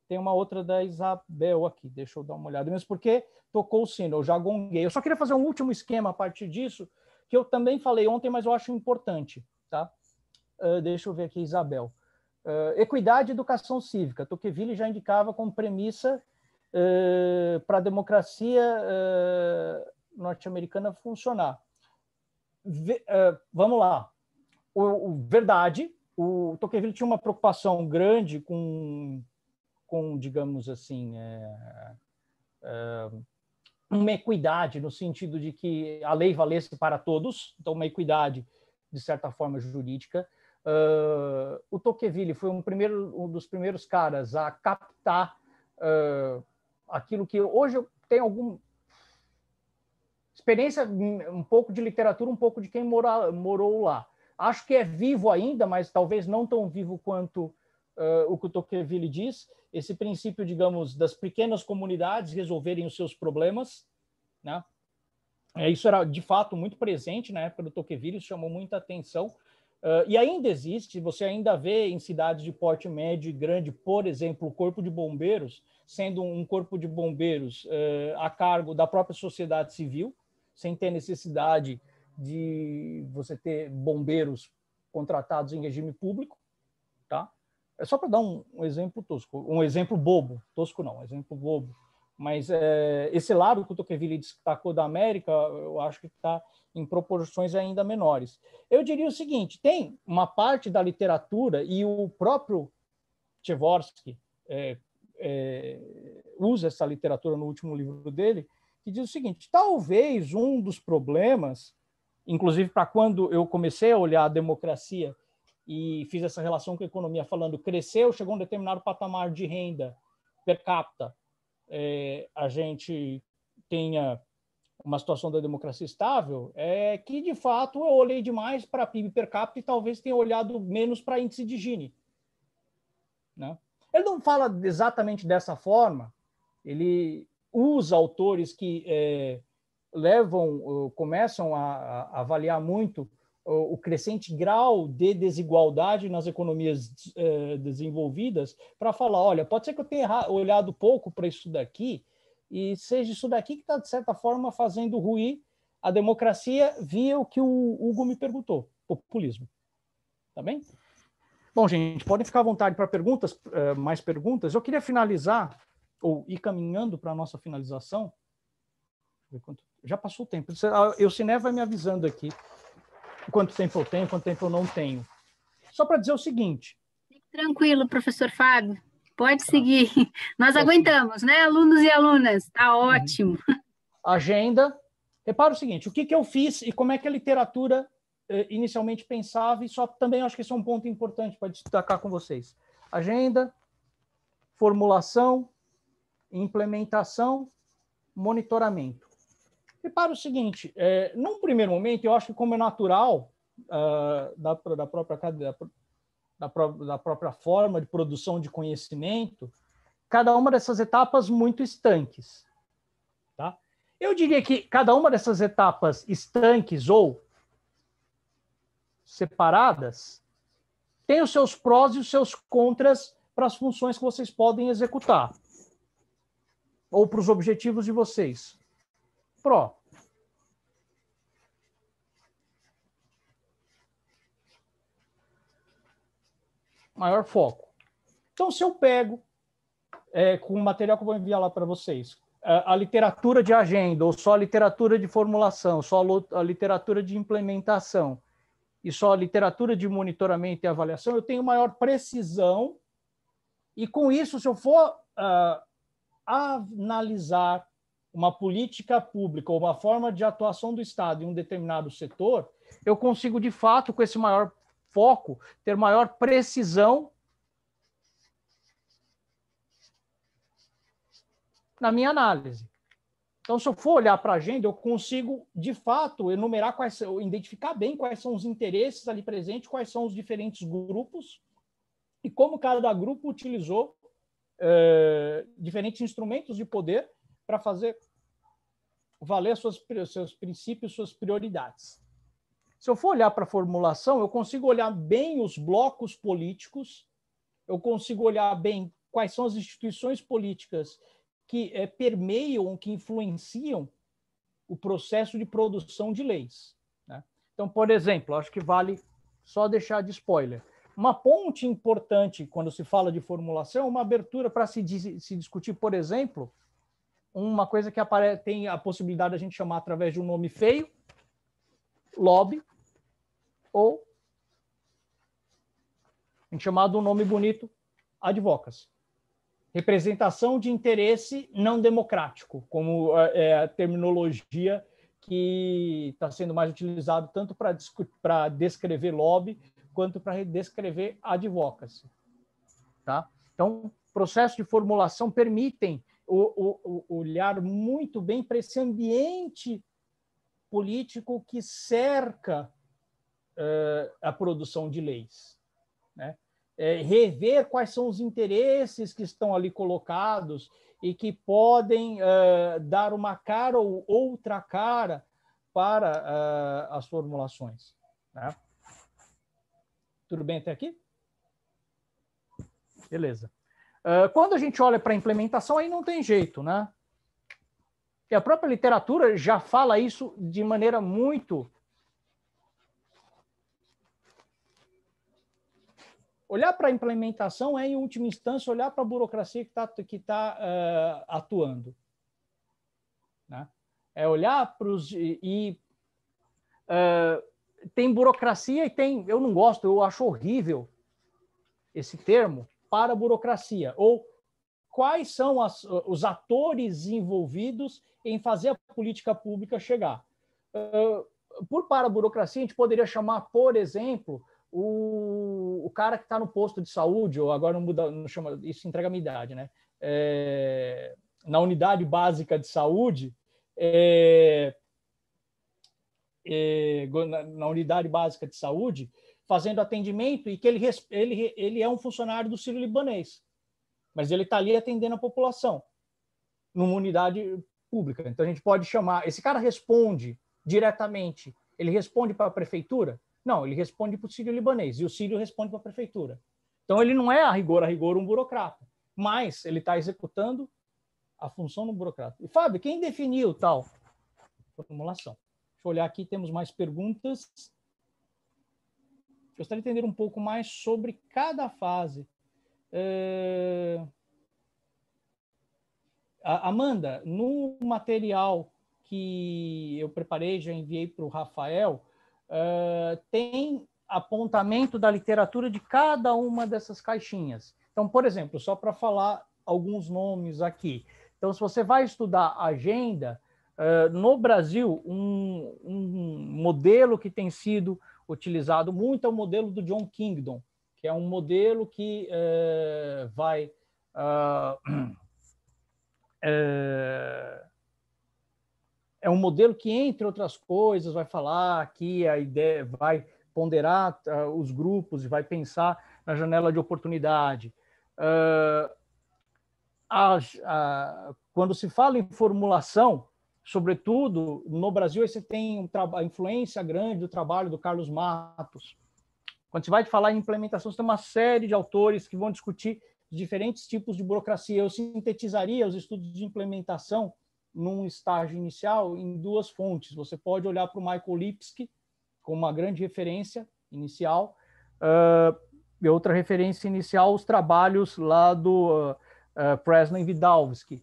Tem uma outra da Isabel aqui, deixa eu dar uma olhada. Mesmo porque tocou o sino, eu já gonguei. Eu só queria fazer um último esquema a partir disso, que eu também falei ontem, mas eu acho importante. Tá? Deixa eu ver aqui, Isabel. Equidade e educação cívica. Tocqueville já indicava como premissa para a democracia norte-americana funcionar. Vamos lá. Verdade, o Tocqueville tinha uma preocupação grande com digamos assim, uma equidade no sentido de que a lei valesse para todos, então uma equidade de certa forma jurídica. O Tocqueville foi um dos primeiros caras a captar aquilo que hoje eu tenho alguma experiência, um pouco de literatura, um pouco de quem morou lá. Acho que é vivo ainda, mas talvez não tão vivo quanto o que o Tocqueville diz, esse princípio, digamos, das pequenas comunidades resolverem os seus problemas, né? Isso era, de fato, muito presente na época do Tocqueville, isso chamou muita atenção. E ainda existe, você ainda vê em cidades de porte médio e grande, por exemplo, o Corpo de Bombeiros, sendo um corpo de bombeiros a cargo da própria sociedade civil, sem ter necessidade de você ter bombeiros contratados em regime público, tá? É só para dar um exemplo tosco, um exemplo bobo, tosco não, um exemplo bobo. Mas esse lado que o Tocqueville destacou da América, eu acho que está em proporções ainda menores. Eu diria o seguinte, tem uma parte da literatura, e o próprio Tversky usa essa literatura no último livro dele, que diz o seguinte, talvez um dos problemas, inclusive para quando eu comecei a olhar a democracia e fiz essa relação com a economia, falando cresceu, chegou a um determinado patamar de renda per capita, a gente tenha uma situação da democracia estável, é que, de fato, eu olhei demais para PIB per capita e talvez tenha olhado menos para índice de Gini. Né? Ele não fala exatamente dessa forma, ele usa autores que começam a avaliar muito o crescente grau de desigualdade nas economias desenvolvidas para falar, olha, pode ser que eu tenha olhado pouco para isso daqui e seja isso daqui que está, de certa forma, fazendo ruir a democracia via o que o Hugo me perguntou, populismo. Tá bem? Bom, gente, podem ficar à vontade para perguntas, mais perguntas. Eu queria finalizar, ou ir caminhando para a nossa finalização. Já passou o tempo. O Cine vai me avisando aqui quanto tempo eu tenho, quanto tempo eu não tenho. Só para dizer o seguinte. Tranquilo, professor Fábio. Pode seguir. Nós aguentamos, né, alunos e alunas? Está ótimo. Agenda. Repara o seguinte, o que eu fiz e como é que a literatura inicialmente pensava, e só também acho que esse é um ponto importante para destacar com vocês. Agenda, formulação, implementação, monitoramento. Repara o seguinte, num primeiro momento, eu acho que como é natural da própria forma de produção de conhecimento, cada uma dessas etapas muito estanques. Tá? Eu diria que cada uma dessas etapas estanques ou separadas tem os seus prós e os seus contras para as funções que vocês podem executar ou para os objetivos de vocês. Pró. Maior foco. Então, se eu pego, com o material que eu vou enviar lá para vocês, a literatura de agenda, ou só a literatura de formulação, só a literatura de implementação, e só a literatura de monitoramento e avaliação, eu tenho maior precisão E, com isso, se eu for analisar uma política pública ou uma forma de atuação do Estado em um determinado setor, eu consigo, de fato, com esse maior foco, ter maior precisão na minha análise. Então, se eu for olhar para a agenda, eu consigo, de fato, enumerar identificar bem quais são os interesses ali presentes, quais são os diferentes grupos e como cada grupo utilizou diferentes instrumentos de poder para fazer valer seus princípios, suas prioridades. Se eu for olhar para a formulação, eu consigo olhar bem os blocos políticos, eu consigo olhar bem quais são as instituições políticas que permeiam, que influenciam o processo de produção de leis, né? Então, por exemplo, acho que vale só deixar de spoiler. Uma ponte importante quando se fala de formulação, uma abertura para se discutir, por exemplo, uma coisa que tem a possibilidade de a gente chamar através de um nome feio, lobby, ou a gente chamar de um nome bonito, advocacy. Representação de interesse não democrático, como é a terminologia que está sendo mais utilizada tanto para descrever lobby quanto para descrever advocacy. Tá? Então, processos de formulação permitem olhar muito bem para esse ambiente político que cerca a produção de leis, né? Rever quais são os interesses que estão ali colocados e que podem dar uma cara ou outra cara para as formulações, né? Tudo bem até aqui? Beleza. Quando a gente olha para a implementação, aí não tem jeito, né? E a própria literatura já fala isso de maneira muito... Olhar para a implementação é, em última instância, olhar para a burocracia que tá atuando, né? É olhar para os... tem burocracia e tem... Eu não gosto, eu acho horrível esse termo, para a burocracia, ou quais são os atores envolvidos em fazer a política pública chegar. Por para a burocracia, a gente poderia chamar, por exemplo, o cara que está no posto de saúde, ou agora não chama, isso entrega a minha idade, né? Na unidade básica de saúde, na unidade básica de saúde, fazendo atendimento, e que ele é um funcionário do Sírio-Libanês, mas ele está ali atendendo a população, numa unidade pública. Então, a gente pode chamar... Esse cara responde diretamente, ele responde para a prefeitura? Não, ele responde para o Sírio-Libanês, e o Sírio responde para a prefeitura. Então, ele não é, a rigor, um burocrata, mas ele está executando a função do burocrata. E, Fábio, quem definiu tal formulação? Deixa eu olhar aqui, temos mais perguntas. Gostaria de entender um pouco mais sobre cada fase. Amanda, no material que eu preparei, já enviei para o Rafael, tem apontamento da literatura de cada uma dessas caixinhas. Então, por exemplo, só para falar alguns nomes aqui. Então, se você vai estudar agenda, no Brasil, um modelo que tem sido utilizado muito é o modelo do John Kingdon, que é um modelo que vai... é um modelo que, entre outras coisas, vai falar que a ideia vai ponderar os grupos e vai pensar na janela de oportunidade. Quando se fala em formulação, sobretudo no Brasil, você tem a influência grande do trabalho do Carlos Matos. Quando se vai falar em implementação, você tem uma série de autores que vão discutir diferentes tipos de burocracia. Eu sintetizaria os estudos de implementação num estágio inicial em duas fontes. Você pode olhar para o Michael Lipsky como uma grande referência inicial, e outra referência inicial, os trabalhos lá do Presley Vidalski.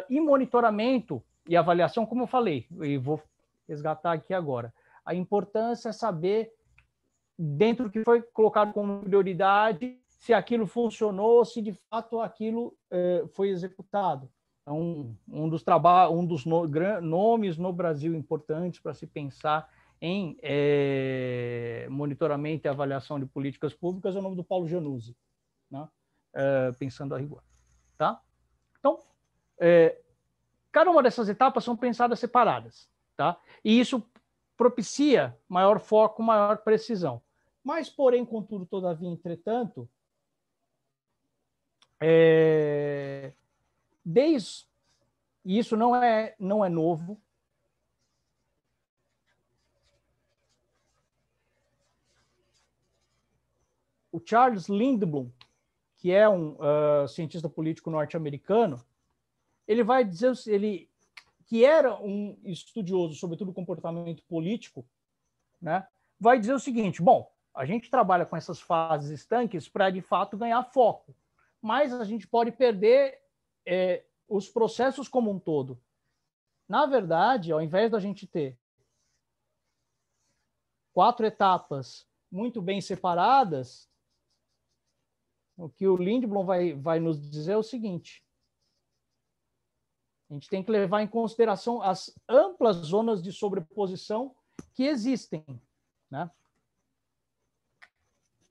E monitoramento e avaliação, como eu falei, e vou resgatar aqui agora, a importância é saber, dentro do que foi colocado como prioridade, se aquilo funcionou, se de fato aquilo foi executado. É um dos nomes no Brasil importantes para se pensar em monitoramento e avaliação de políticas públicas é o nome do Paulo Januzzi, né? Pensando a rigor. Tá? Então, cada uma dessas etapas são pensadas separadas. Tá? E isso propicia maior foco, maior precisão. Mas, porém, contudo, todavia, entretanto, e isso não é novo. O Charles Lindblom, que é um cientista político norte-americano, ele vai dizer, ele que era um estudioso, sobretudo comportamento político, né, vai dizer o seguinte: bom, a gente trabalha com essas fases estanques para, de fato, ganhar foco, mas a gente pode perder os processos como um todo. Na verdade, ao invés da gente ter 4 etapas muito bem separadas, o que o Lindblom vai nos dizer é o seguinte: a gente tem que levar em consideração as amplas zonas de sobreposição que existem, né?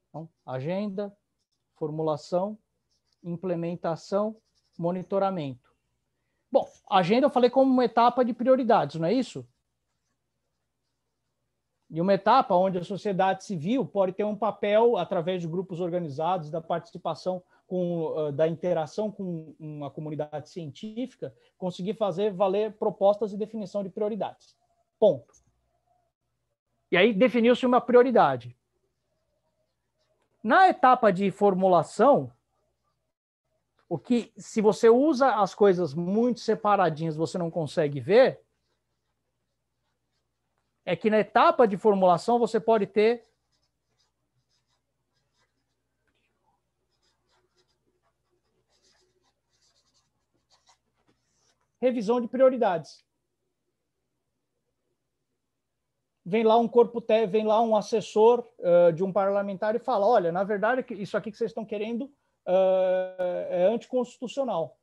Então, agenda, formulação, implementação, monitoramento. Bom, a agenda eu falei como uma etapa de prioridades, não é isso? E uma etapa onde a sociedade civil pode ter um papel, através de grupos organizados, da participação, da interação com uma comunidade científica, conseguir fazer valer propostas e definição de prioridades. Ponto. E aí definiu-se uma prioridade. Na etapa de formulação, o que, se você usa as coisas muito separadinhas, você não consegue ver, é que na etapa de formulação você pode ter revisão de prioridades. Vem lá vem lá um assessor de um parlamentar e fala: olha, na verdade, isso aqui que vocês estão querendo é anticonstitucional.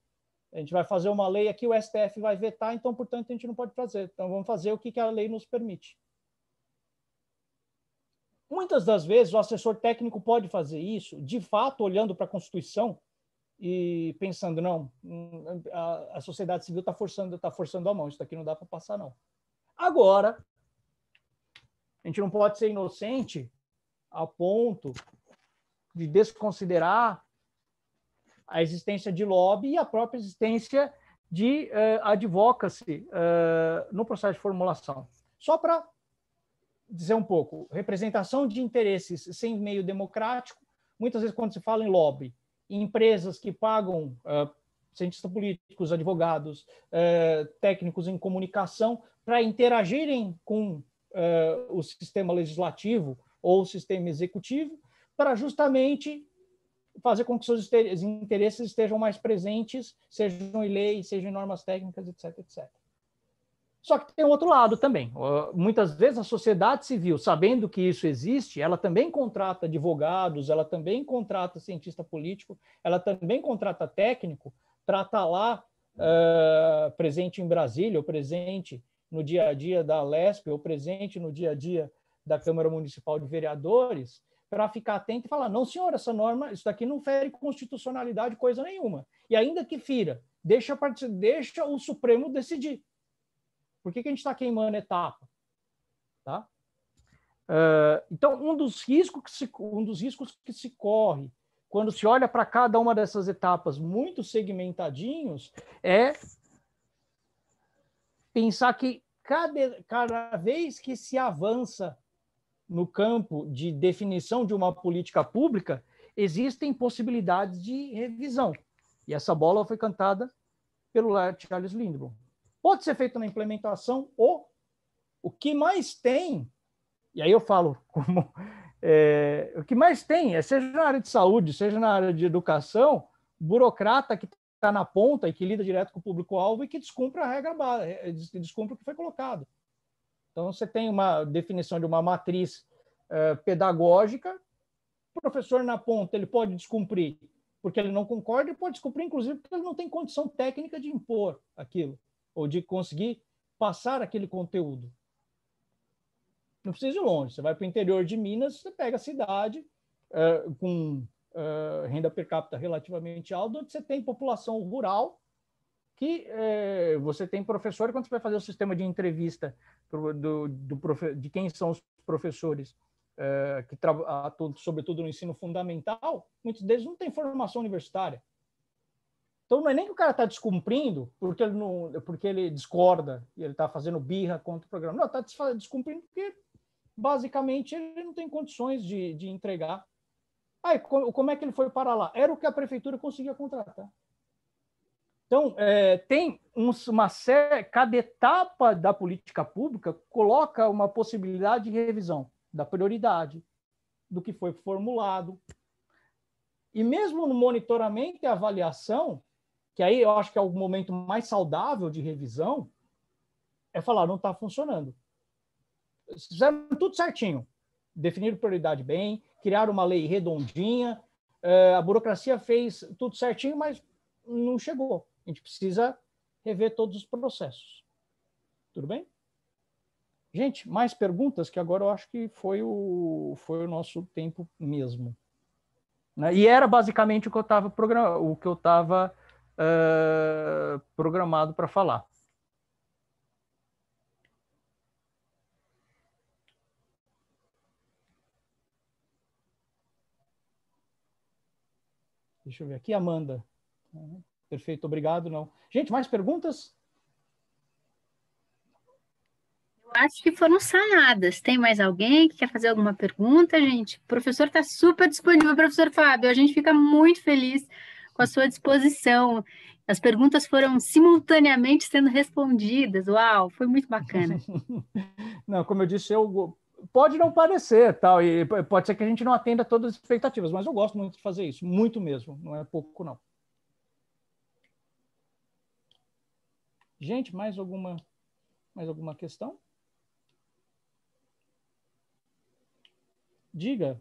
A gente vai fazer uma lei aqui, o STF vai vetar, então, portanto, a gente não pode fazer. Então, vamos fazer o que a lei nos permite. Muitas das vezes, o assessor técnico pode fazer isso, de fato, olhando para a Constituição e pensando: não, a sociedade civil está forçando a mão, isso daqui não dá para passar, não. Agora, a gente não pode ser inocente a ponto de desconsiderar a existência de lobby e a própria existência de advocacy no processo de formulação. Só para dizer um pouco, representação de interesses sem meio democrático, muitas vezes quando se fala em lobby, em empresas que pagam cientistas políticos, advogados, técnicos em comunicação para interagirem com o sistema legislativo ou o sistema executivo, para justamente fazer com que seus interesses estejam mais presentes, sejam em leis, sejam em normas técnicas, etc, etc. Só que tem um outro lado também. Muitas vezes a sociedade civil, sabendo que isso existe, ela também contrata advogados, ela também contrata cientista político, ela também contrata técnico para estar lá presente em Brasília, ou presente no dia a dia da Lesp, ou presente no dia a dia da Câmara Municipal de Vereadores, para ficar atento e falar: não, senhor, essa norma, isso daqui não fere constitucionalidade coisa nenhuma. E ainda que fira, deixa o Supremo decidir. Por que a gente está queimando etapa? Tá? Então, um dos riscos que se corre quando se olha para cada uma dessas etapas muito segmentadinhos é pensar que cada vez que se avança no campo de definição de uma política pública, existem possibilidades de revisão. E essa bola foi cantada pelo Charles Lindblom. Pode ser feito na implementação, ou o que mais tem, e aí eu falo como o que mais tem seja na área de saúde, seja na área de educação, burocrata que está na ponta e que lida direto com o público-alvo e que descumpre a regra, descumpre o que foi colocado. Então, você tem uma definição de uma matriz pedagógica O professor na ponta ele pode descumprir porque ele não concorda e pode descumprir, inclusive, porque ele não tem condição técnica de impor aquilo ou de conseguir passar aquele conteúdo. Não precisa ir longe. Você vai para o interior de Minas, você pega a cidade com renda per capita relativamente alta, onde você tem população rural, que você tem professor, quando você vai fazer o sistema de entrevista de quem são os professores que atuam, sobretudo no ensino fundamental, muitos deles não têm formação universitária. Então, não é nem que o cara está descumprindo porque ele discorda e ele está fazendo birra contra o programa. Não, está descumprindo porque, basicamente, ele não tem condições de entregar. Aí, como é que ele foi para lá? Era o que a prefeitura conseguia contratar. Então, tem uma série... Cada etapa da política pública coloca uma possibilidade de revisão da prioridade, do que foi formulado. E mesmo no monitoramento e avaliação, que aí eu acho que é o momento mais saudável de revisão, é falar, não está funcionando. Fizeram tudo certinho. Definiram prioridade bem, criaram uma lei redondinha, a burocracia fez tudo certinho, mas não chegou. A gente precisa rever todos os processos. Tudo bem? Gente, mais perguntas, que agora eu acho que foi o nosso tempo mesmo. Né? E era basicamente o que eu estava programado para falar. Deixa eu ver aqui, Amanda. Perfeito, obrigado. Não. Gente, mais perguntas? Acho que foram sanadas. Tem mais alguém que quer fazer alguma pergunta, gente? O professor está super disponível, professor Fábio. A gente fica muito feliz com a sua disposição. As perguntas foram simultaneamente sendo respondidas. Uau, foi muito bacana. Não, como eu disse, pode não parecer, tal, e pode ser que a gente não atenda todas as expectativas, mas eu gosto muito de fazer isso, muito mesmo, não é pouco, não. Gente, mais alguma questão? Diga.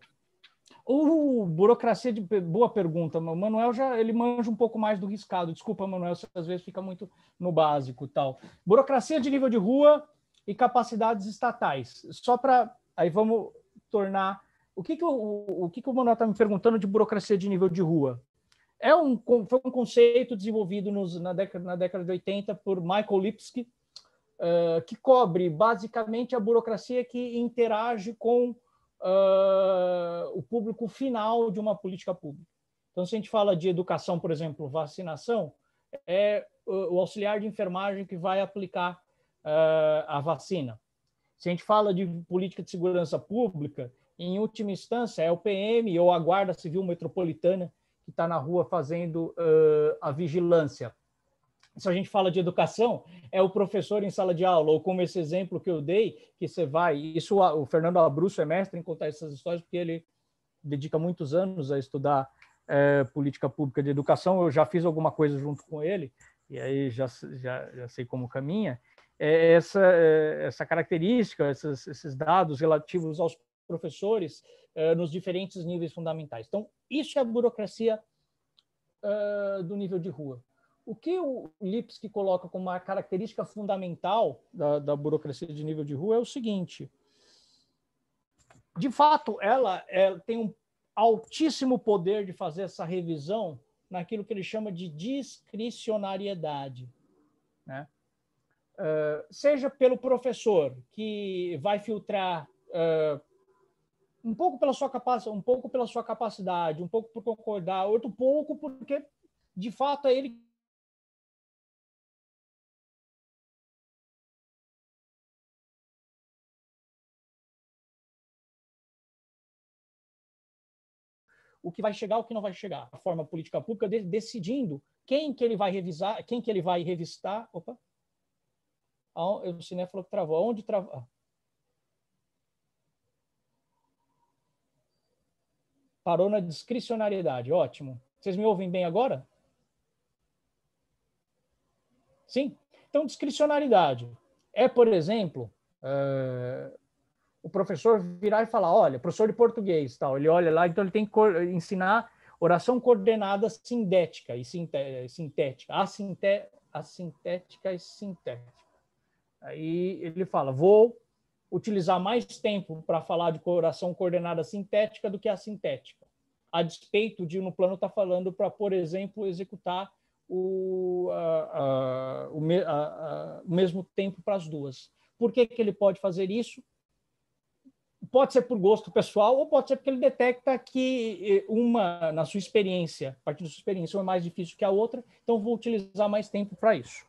Burocracia de boa pergunta. O Manuel ele manja um pouco mais do riscado. Desculpa, Manuel, se às vezes fica muito no básico, tal. Burocracia de nível de rua e capacidades estatais. Só para aí vamos tornar o que o Manuel está me perguntando de burocracia de nível de rua. Foi um conceito desenvolvido na década de 80 por Michael Lipsky, que cobre basicamente a burocracia que interage com o público final de uma política pública. Então, se a gente fala de educação, por exemplo, vacinação, é o auxiliar de enfermagem que vai aplicar a vacina. Se a gente fala de política de segurança pública, em última instância, é o PM ou a Guarda Civil Metropolitana que está na rua fazendo a vigilância. Se a gente fala de educação, é o professor em sala de aula, ou como esse exemplo que eu dei, que você vai... Isso, o Fernando Abruzzo é mestre em contar essas histórias, porque ele dedica muitos anos a estudar política pública de educação. Eu já fiz alguma coisa junto com ele, e aí já sei como caminha. Essa característica, esses dados relativos aos professores nos diferentes níveis fundamentais. Então, isso é a burocracia do nível de rua. O que o Lipsky coloca como uma característica fundamental da burocracia de nível de rua é o seguinte: de fato, ela tem um altíssimo poder de fazer essa revisão naquilo que ele chama de discricionariedade, né? Seja pelo professor, que vai filtrar um pouco pela sua capacidade, um pouco por concordar, outro pouco porque, de fato, é ele o que vai chegar, o que não vai chegar. A forma política pública decidindo quem que ele vai revisar, quem que ele vai revistar. Opa! O Ciné falou que travou. Onde travou? Parou na discricionariedade. Ótimo. Vocês me ouvem bem agora? Sim? Então, discricionariedade é, por exemplo, o professor virar e falar, olha, professor de português, tal, ele olha lá, então ele tem que ensinar oração coordenada sindética e sintética, assintética e sintética. Aí ele fala, vou utilizar mais tempo para falar de oração coordenada sintética do que a sintética, a despeito de, no plano, estar falando para, por exemplo, executar o mesmo tempo para as duas. Por que ele pode fazer isso? Pode ser por gosto pessoal ou pode ser porque ele detecta que uma, na sua experiência, a partir da sua experiência, uma é mais difícil que a outra, então vou utilizar mais tempo para isso.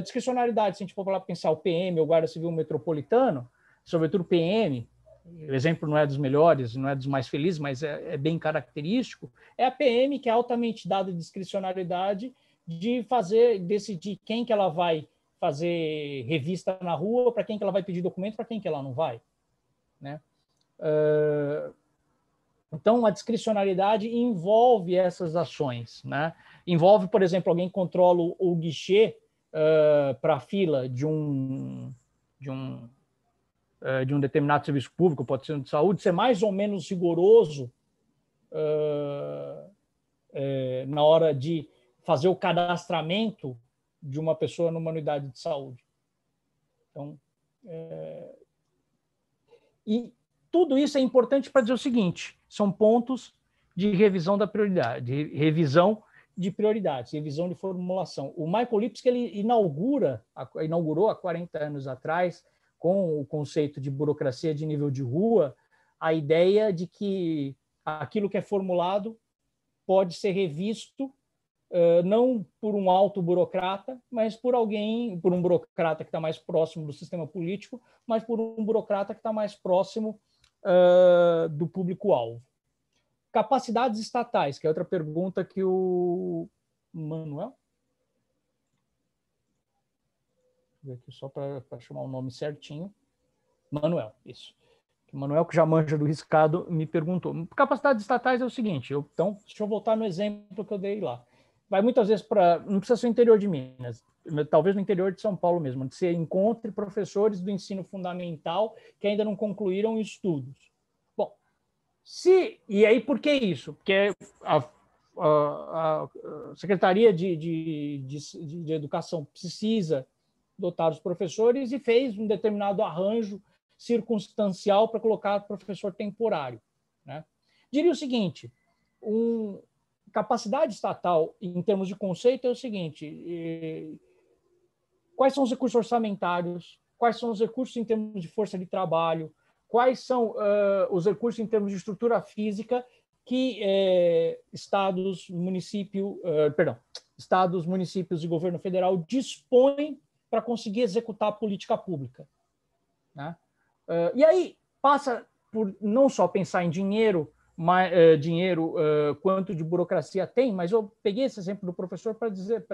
Discricionariedade, se a gente for para pensar o PM, o Guarda Civil Metropolitano, sobretudo o PM, o exemplo não é dos melhores, não é dos mais felizes, mas é bem característico, é a PM que é altamente dada de discricionariedade de decidir quem que ela vai fazer revista na rua, para quem que ela vai pedir documento, para quem que ela não vai. Né? Então, a discricionariedade envolve essas ações. Né? Envolve, por exemplo, alguém controla o guichê para a fila de um determinado serviço público, pode ser de saúde, ser mais ou menos rigoroso na hora de fazer o cadastramento de uma pessoa numa unidade de saúde. Então, e tudo isso é importante para dizer o seguinte, são pontos de revisão da prioridade, de revisão de prioridades, revisão de formulação. O Michael Lipsky ele inaugurou há 40 anos atrás, com o conceito de burocracia de nível de rua, a ideia de que aquilo que é formulado pode ser revisto não por um alto burocrata, mas por um burocrata que está mais próximo do sistema político, mas por um burocrata que está mais próximo do público-alvo. Capacidades estatais, que é outra pergunta que o Manuel... Vou ver aqui só para chamar o nome certinho. Manuel, isso. O Manuel, que já manja do riscado, me perguntou. Capacidades estatais é o seguinte, então, deixa eu voltar no exemplo que eu dei lá. Vai muitas vezes para... Não precisa ser o interior de Minas, talvez no interior de São Paulo mesmo, onde você encontre professores do ensino fundamental que ainda não concluíram estudos. Bom, e aí por que isso? Porque a Secretaria de Educação precisa dotar os professores e fez um determinado arranjo circunstancial para colocar professor temporário. Né? Diria o seguinte, capacidade estatal, em termos de conceito, é o seguinte, quais são os recursos orçamentários, quais são os recursos em termos de força de trabalho, quais são os recursos em termos de estrutura física que estados, municípios e governo federal dispõem para conseguir executar a política pública. Né? E aí passa por não só pensar em dinheiro, quanto de burocracia tem, mas eu peguei esse exemplo do professor para dizer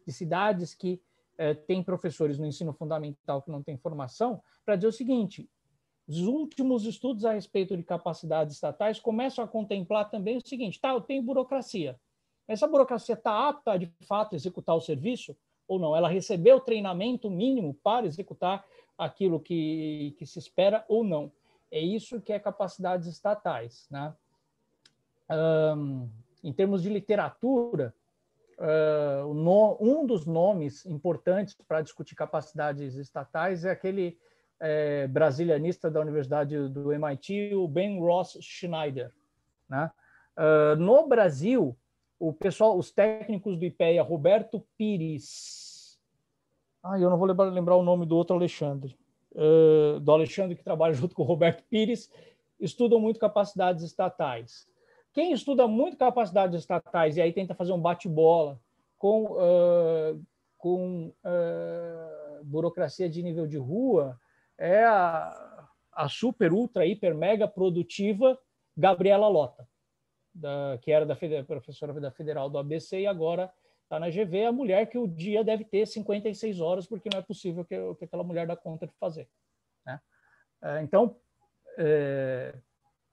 de cidades que têm professores no ensino fundamental que não têm formação, para dizer o seguinte, os últimos estudos a respeito de capacidades estatais começam a contemplar também o seguinte, eu tenho burocracia, essa burocracia está apta, de fato, a executar o serviço ou não? Ela recebeu o treinamento mínimo para executar aquilo que se espera ou não? É isso que é capacidades estatais. Né? Em termos de literatura, um dos nomes importantes para discutir capacidades estatais é aquele brasilianista da Universidade do MIT, o Ben Ross Schneider. Né? No Brasil, os técnicos do IPEA, Roberto Pires, eu não vou lembrar o nome do outro Alexandre, do Alexandre que trabalha junto com o Roberto Pires, estudam muito capacidades estatais. Quem estuda muito capacidades estatais e aí tenta fazer um bate-bola com burocracia de nível de rua é a super, ultra, hiper, mega produtiva Gabriela Lota, que era professora da Federal do ABC e agora está na GV, a mulher que o dia deve ter 56 horas, porque não é possível que aquela mulher dá conta de fazer. Né? Então,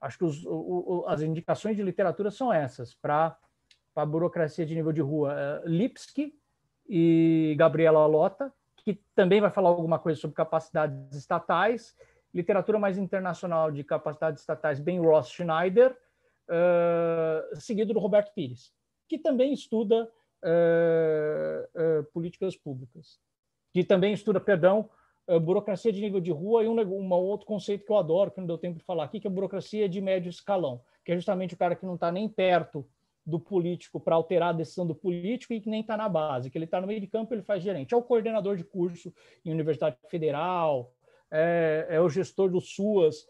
acho que as indicações de literatura são essas, para a burocracia de nível de rua, Lipsky e Gabriela Lota, que também vai falar alguma coisa sobre capacidades estatais, literatura mais internacional de capacidades estatais, Ben Ross Schneider, seguido do Roberto Pires, que também estuda políticas públicas, que também estuda, burocracia de nível de rua, e um outro conceito que eu adoro, que não deu tempo de falar aqui, que é a burocracia de médio escalão, que é justamente o cara que não está nem perto do político para alterar a decisão do político e que nem está na base, que ele está no meio de campo, ele faz gerente. É o coordenador de curso em Universidade Federal, é o gestor do SUAS,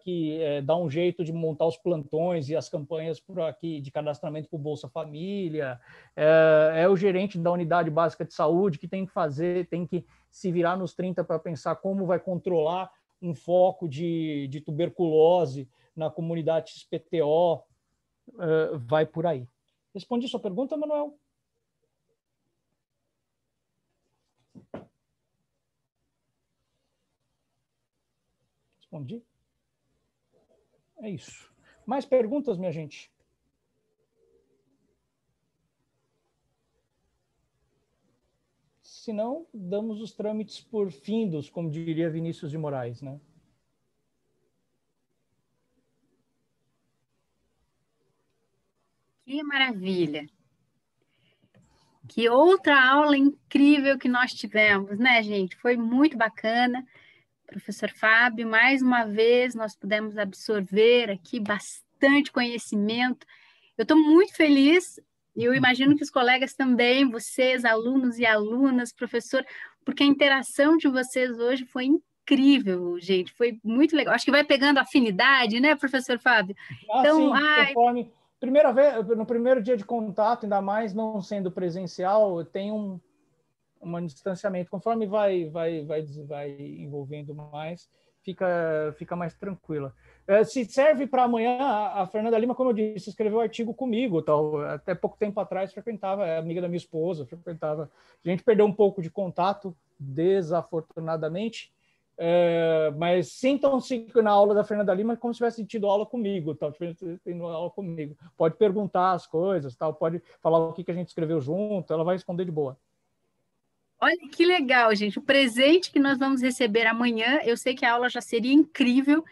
que dá um jeito de montar os plantões e as campanhas por aqui de cadastramento para o Bolsa Família, é o gerente da unidade básica de saúde, que tem que se virar nos 30 para pensar como vai controlar um foco de tuberculose na comunidade XPTO, vai por aí. Respondi sua pergunta, Manuel? Respondi? É isso. Mais perguntas, minha gente? Se não, damos os trâmites por findos, como diria Vinícius de Moraes, né? Que maravilha! Que outra aula incrível que nós tivemos, né, gente? Foi muito bacana. Professor Fábio, mais uma vez nós pudemos absorver aqui bastante conhecimento. Eu estou muito feliz, e eu imagino que os colegas também, vocês, alunos e alunas, professor, porque a interação de vocês hoje foi incrível, gente, foi muito legal. Acho que vai pegando afinidade, né, professor Fábio? Então, Sim, conforme primeira vez, no primeiro dia de contato, ainda mais não sendo presencial, tem um distanciamento. Conforme vai envolvendo mais, fica mais tranquila. Se serve para amanhã, a Fernanda Lima, como eu disse, escreveu um artigo comigo, tal. Até pouco tempo atrás frequentava, é amiga da minha esposa, frequentava. A gente perdeu um pouco de contato, desafortunadamente, mas sintam-se na aula da Fernanda Lima como se tivesse tido aula comigo, tal, tendo aula comigo. Pode perguntar as coisas, tal, pode falar o que a gente escreveu junto, ela vai responder de boa. Olha que legal, gente. O presente que nós vamos receber amanhã, eu sei que a aula já seria incrível.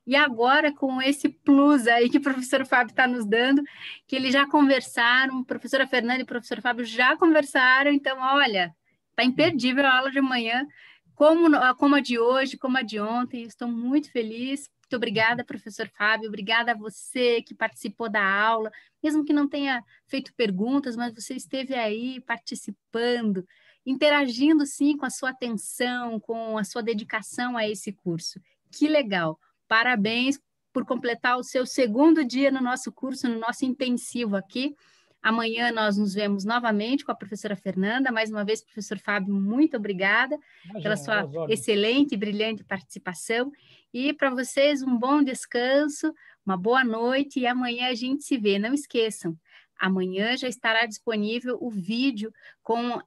E agora, com esse plus aí que o professor Fábio está nos dando, que eles já conversaram, a professora Fernanda e o professor Fábio já conversaram, então, olha, está imperdível a aula de amanhã, como a de hoje, como a de ontem. Estou muito feliz. Muito obrigada, professor Fábio. Obrigada a você que participou da aula, mesmo que não tenha feito perguntas, mas você esteve aí participando, interagindo, sim, com a sua atenção, com a sua dedicação a esse curso. Que legal! Parabéns por completar o seu segundo dia no nosso curso, no nosso intensivo aqui. Amanhã nós nos vemos novamente com a professora Fernanda. Mais uma vez, professor Fábio, muito obrigada pela sua excelente e brilhante participação. E para vocês, um bom descanso, uma boa noite e amanhã a gente se vê. Não esqueçam, amanhã já estará disponível o vídeo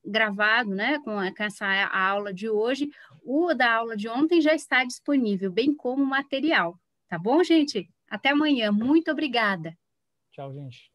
gravado, né, com essa aula de hoje. O da aula de ontem já está disponível, bem como o material. Tá bom, gente? Até amanhã. Muito obrigada. Tchau, gente.